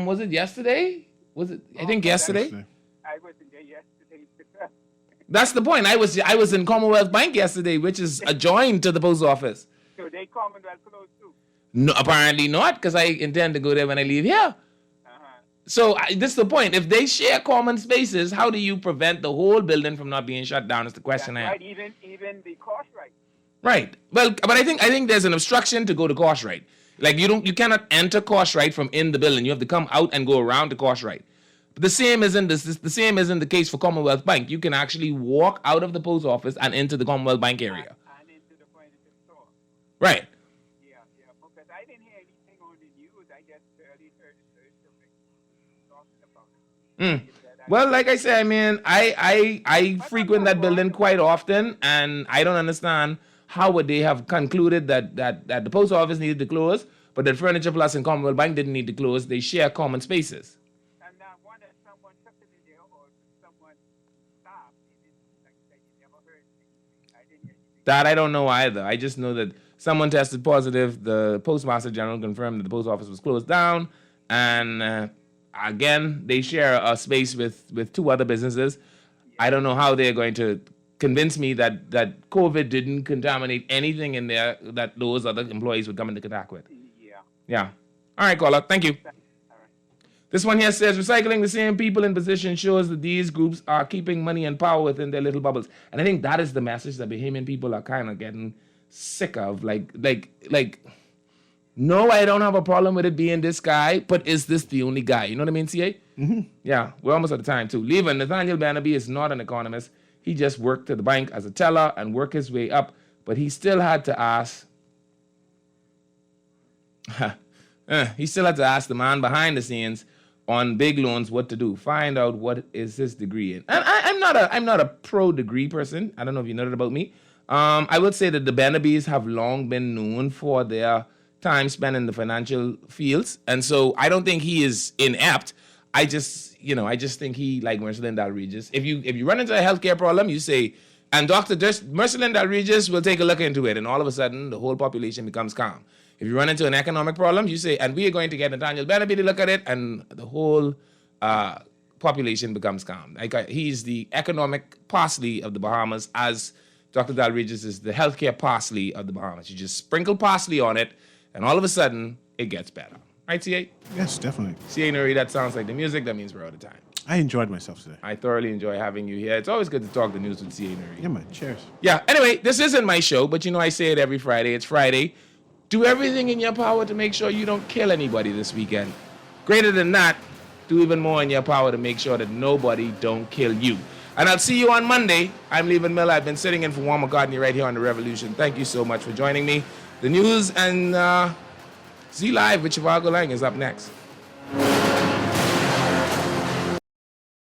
Was it yesterday? I think yesterday? I wasn't there yesterday. That's the point. I was in Commonwealth Bank yesterday, which is adjoined to the post office. So they Commonwealth closed too? No, apparently not, because I intend to go there when I leave here. So this is the point. If they share common spaces, how do you prevent the whole building from not being shut down? Is the question I have. Right, even the cost right. Right. Well, but I think there's an obstruction to go to Cartwright. Like you cannot enter Cartwright from in the building. You have to come out and go around to Cartwright. But the same isn't the case for Commonwealth Bank. You can actually walk out of the post office and into the Commonwealth Bank area. And into the furniture store. Right. Yeah. Because I didn't hear anything on the news. I just barely heard talking about it. Well, like I said, I mean, I frequent that building quite often, and I don't understand how would they have concluded that the post office needed to close, but that Furniture Plus and Commonwealth Bank didn't need to close. They share common spaces. And I wonder if someone took it in there or someone stopped. Like I said, you never heard anything. I didn't hear anything. That I don't know either. I just know that someone tested positive. The Postmaster General confirmed that the post office was closed down, and again, they share a space with two other businesses. I don't know how they're going to convince me that COVID didn't contaminate anything in there that those other employees would come into contact with. Yeah. All right, caller. Thank you. This one here says, recycling the same people in position shows that these groups are keeping money and power within their little bubbles. And I think that is the message that Bahamian people are kind of getting sick of. Like, no, I don't have a problem with it being this guy, but is this the only guy? You know what I mean, CA? Mm-hmm. Yeah, we're almost out of time, too. Leaving, Nathaniel Bannaby is not an economist. He just worked to the bank as a teller and worked his way up, but he still had to ask... he still had to ask the man behind the scenes on big loans what to do. Find out what is his degree in. And I'm not a pro-degree person. I don't know if you know that about me. I would say that the Bannabys have long been known for their time spent in the financial fields, and so I don't think he is inept. I just think he, like Mercelinda Regis. If you run into a healthcare problem, you say, and Dr. Mercelinda Regis will take a look into it, and all of a sudden the whole population becomes calm. If you run into an economic problem, you say, and we are going to get Nathaniel Bannaby to look at it, and the whole population becomes calm. He's the economic parsley of the Bahamas, as Dr. Dal Regis is the healthcare parsley of the Bahamas. You just sprinkle parsley on it, and all of a sudden, it gets better. Right, CA? Yes, definitely. CA Nuri, that sounds like the music. That means we're out of time. I enjoyed myself today. I thoroughly enjoy having you here. It's always good to talk the news with CA Nuri. Yeah, man. Cheers. Yeah, anyway, this isn't my show, but I say it every Friday. It's Friday. Do everything in your power to make sure you don't kill anybody this weekend. Greater than that, do even more in your power to make sure that nobody don't kill you. And I'll see you on Monday. I'm Levan Miller. I've been sitting in for Juan McCartney right here on The Revolution. Thank you so much for joining me. The news and Z Live with Chivago Lang is up next.